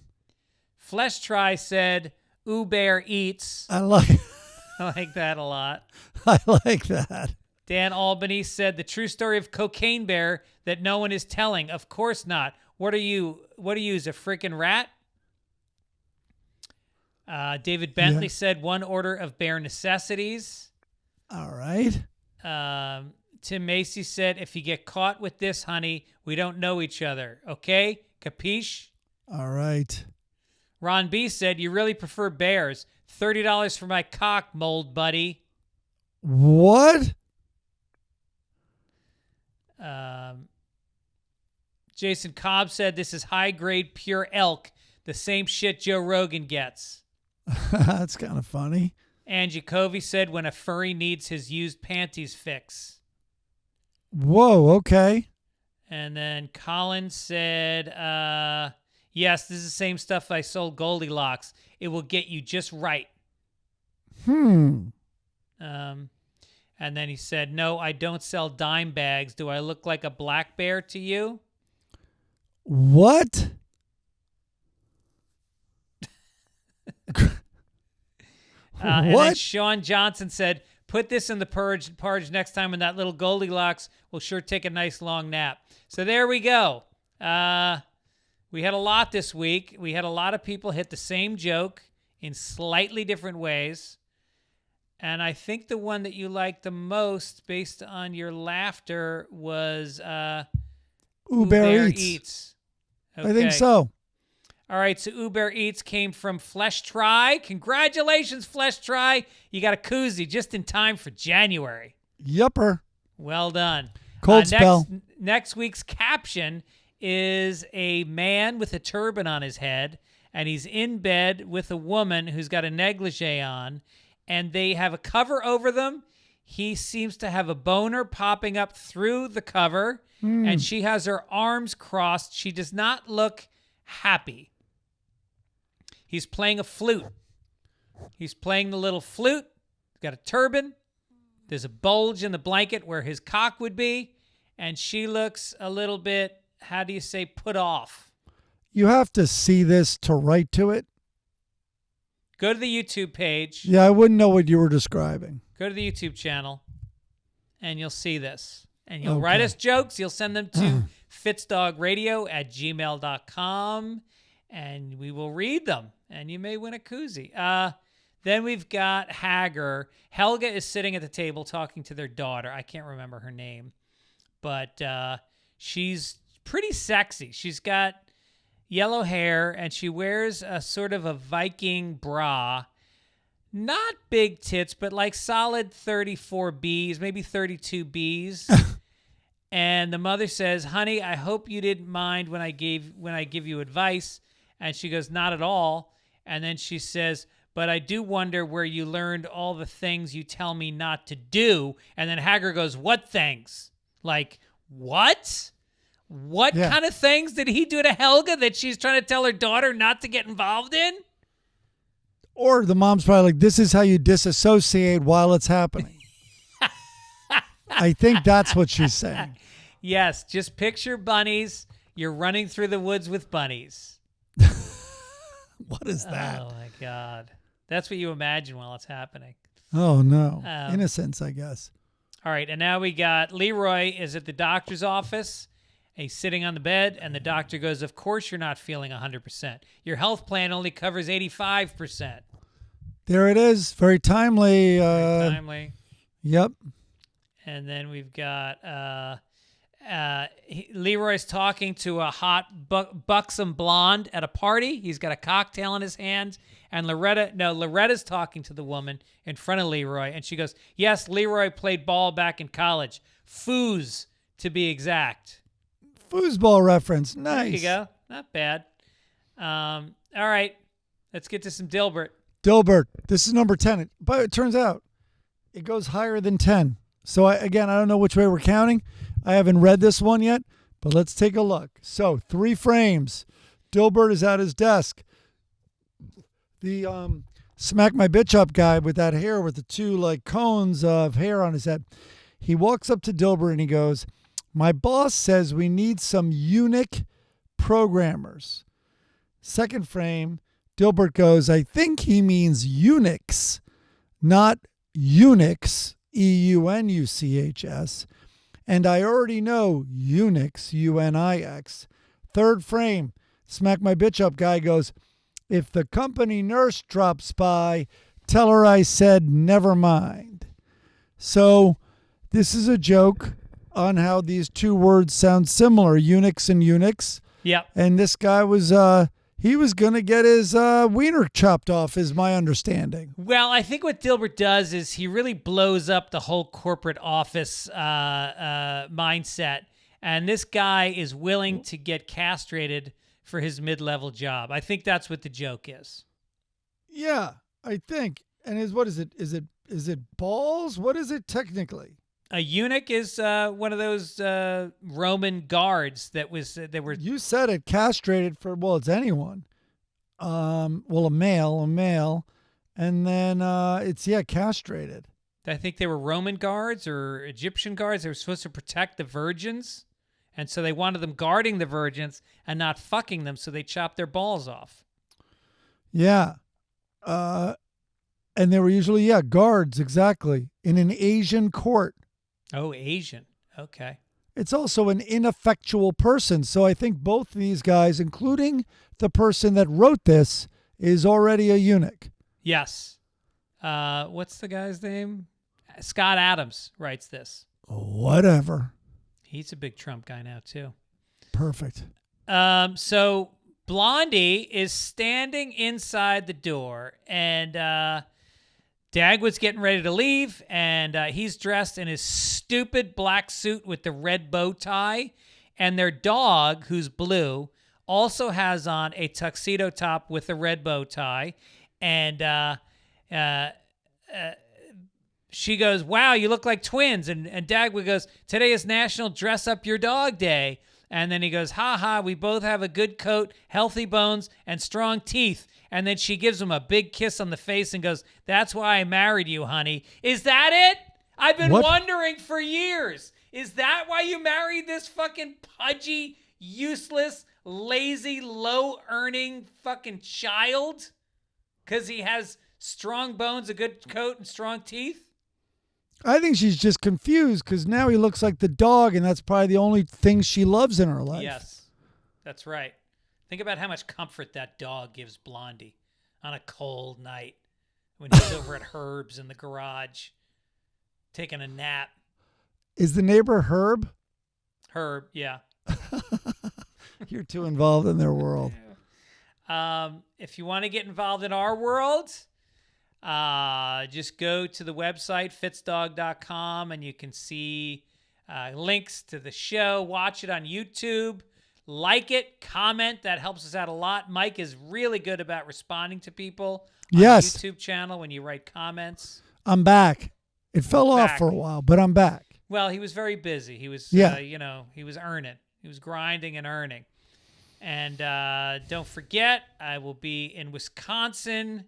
Flesh Try said, Ooh, bear eats. I like that a lot. I like that. Dan Albany said, the true story of Cocaine Bear that no one is telling. Of course not. What are you, is a freaking rat? David Bentley said, one order of bear necessities. All right. Tim Macy said, if you get caught with this, honey, we don't know each other. Okay? Capiche? All right. Ron B said, you really prefer bears. $30 for my cock, mold buddy. What? Jason Cobb said, this is high-grade pure elk, the same shit Joe Rogan gets. That's kind of funny. Angie Covey said, when a furry needs his used panties fix. Whoa, okay. And then Colin said, yes, this is the same stuff I sold Goldilocks. It will get you just right. And then he said, no, I don't sell dime bags. Do I look like a black bear to you? What? And then Sean Johnson said, put this in the porridge next time, and that little Goldilocks will sure take a nice long nap. So there we go. We had a lot this week. We had a lot of people hit the same joke in slightly different ways. And I think the one that you liked the most, based on your laughter, was Uber Eats. Okay. I think so. All right, so Uber Eats came from Flesh Try. Congratulations, Flesh Try. You got a koozie just in time for January. Yupper. Well done. Cold spell. Next week's caption is a man with a turban on his head, and he's in bed with a woman who's got a negligee on, and they have a cover over them. He seems to have a boner popping up through the cover, and she has her arms crossed. She does not look happy. He's playing a flute. He's playing the little flute. He's got a turban. There's a bulge in the blanket where his cock would be, and she looks a little bit, how do you say, put off. You have to see this to write to it. Go to the YouTube page. Yeah, I wouldn't know what you were describing. Go to the YouTube channel, and you'll see this. And you'll write us jokes. You'll send them to fitzdogradio@gmail.com, and we will read them, and you may win a koozie. Then we've got Hager. Helga is sitting at the table talking to their daughter. I can't remember her name, but she's pretty sexy. She's got yellow hair, and she wears a sort of a Viking bra. Not big tits, but like solid 34 Bs, maybe 32 Bs. And the mother says, honey, I hope you didn't mind when I give you advice. And she goes, not at all. And then she says, but I do wonder where you learned all the things you tell me not to do. And then Hager goes, what things? Like, what? What kind of things did he do to Helga that she's trying to tell her daughter not to get involved in? Or the mom's probably like, this is how you disassociate while it's happening. I think that's what she's saying. Yes, just picture bunnies. You're running through the woods with bunnies. What is that? Oh, my God. That's what you imagine while it's happening. Oh, no. Innocence, I guess. All right, and now we got Leroy is at the doctor's office. He's sitting on the bed, and the doctor goes, of course you're not feeling 100%. Your health plan only covers 85%. There it is. Very timely. Very timely. Yep. And then we've got Leroy's talking to a hot, buxom blonde at a party. He's got a cocktail in his hand. And Loretta's talking to the woman in front of Leroy. And she goes, yes, Leroy played ball back in college. Foos, to be exact. Foosball reference. Nice. There you go. Not bad. All right. Let's get to some Dilbert. Dilbert. This is number 10. But it turns out it goes higher than 10. So, I don't know which way we're counting. I haven't read this one yet, but let's take a look. So, 3 frames. Dilbert is at his desk. The smack my bitch up guy with that hair with the 2 like cones of hair on his head. He walks up to Dilbert and he goes, my boss says we need some eunuch programmers. Second frame, Dilbert goes, I think he means eunuchs, not eunuchs, EUNUCHS. And I already know eunuchs, UNIX. Third frame, smack my bitch up guy goes, if the company nurse drops by, tell her I said never mind. So this is a joke on how these 2 words sound similar, eunuchs and eunuchs. Yep. And this guy was, he was going to get his wiener chopped off, is my understanding. Well, I think what Dilbert does is he really blows up the whole corporate office mindset. And this guy is willing to get castrated for his mid-level job. I think that's what the joke is. Yeah, I think. And what is it? Is it balls? What is it technically? A eunuch is one of those Roman guards that were. You said it, castrated for, well, it's anyone. Well, a male, and then it's castrated. I think they were Roman guards or Egyptian guards. They were supposed to protect the virgins. And so they wanted them guarding the virgins and not fucking them, so they chopped their balls off. Yeah. And they were usually, guards, exactly, in an Asian court. Oh, Asian. Okay. It's also an ineffectual person. So I think both of these guys, including the person that wrote this, is already a eunuch. Yes. What's the guy's name? Scott Adams writes this. Whatever. He's a big Trump guy now, too. Perfect. So Blondie is standing inside the door, and Dagwood's getting ready to leave, and he's dressed in his stupid black suit with the red bow tie, and their dog, who's blue, also has on a tuxedo top with a red bow tie, and she goes, wow, you look like twins. And Dagwood goes, today is National Dress Up Your Dog Day. And then he goes, ha ha, we both have a good coat, healthy bones, and strong teeth. And then she gives him a big kiss on the face and goes, that's why I married you, honey. Is that it? I've been wondering for years. Is that why you married this fucking pudgy, useless, lazy, low-earning fucking child? Because he has strong bones, a good coat, and strong teeth? I think she's just confused because now he looks like the dog, and that's probably the only thing she loves in her life. Yes, that's right. Think about how much comfort that dog gives Blondie on a cold night when he's over at Herb's in the garage taking a nap. Is the neighbor Herb? Herb, yeah. You're too involved in their world. If you want to get involved in our world, just go to the website, fitzdog.com, and you can see links to the show. Watch it on YouTube. Like it, comment. That helps us out a lot. Mike is really good about responding to people on the YouTube channel when you write comments. I'm back. It fell off for a while, but I'm back. Well, he was very busy. He was, he was earning. He was grinding and earning. And don't forget, I will be in Wisconsin.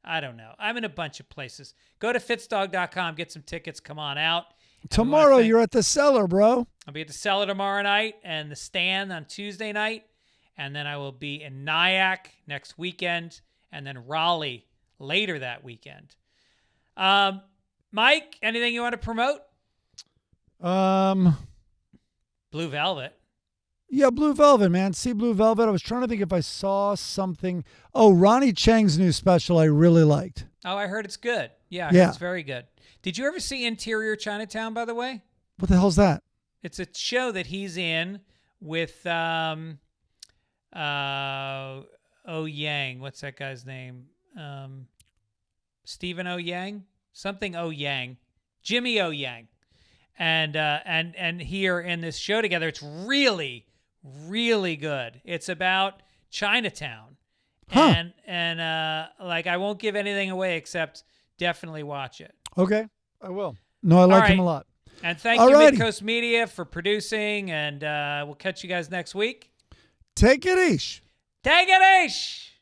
I don't know. I'm in a bunch of places. Go to fitzdog.com, get some tickets, come on out. Tomorrow you're at the Cellar, bro. I'll be at the Cellar tomorrow night and the Stand on Tuesday night. And then I will be in Nyack next weekend and then Raleigh later that weekend. Mike, anything you want to promote? Blue Velvet. Yeah, Blue Velvet, man. See Blue Velvet. I was trying to think if I saw something. Oh, Ronnie Chang's new special I really liked. Oh, I heard it's good. Yeah, I heard it's very good. Did you ever see Interior Chinatown, by the way? What the hell's that? It's a show that he's in with O Yang. What's that guy's name? Stephen O Yang? Something O Yang. Jimmy O Yang. And here in this show together, it's really, really good. It's about Chinatown. Huh. And I won't give anything away except definitely watch it. Okay, I will. No, I like him a lot. And thank you, Midcoast Media, for producing, and we'll catch you guys next week. Take it easy. Take it easy.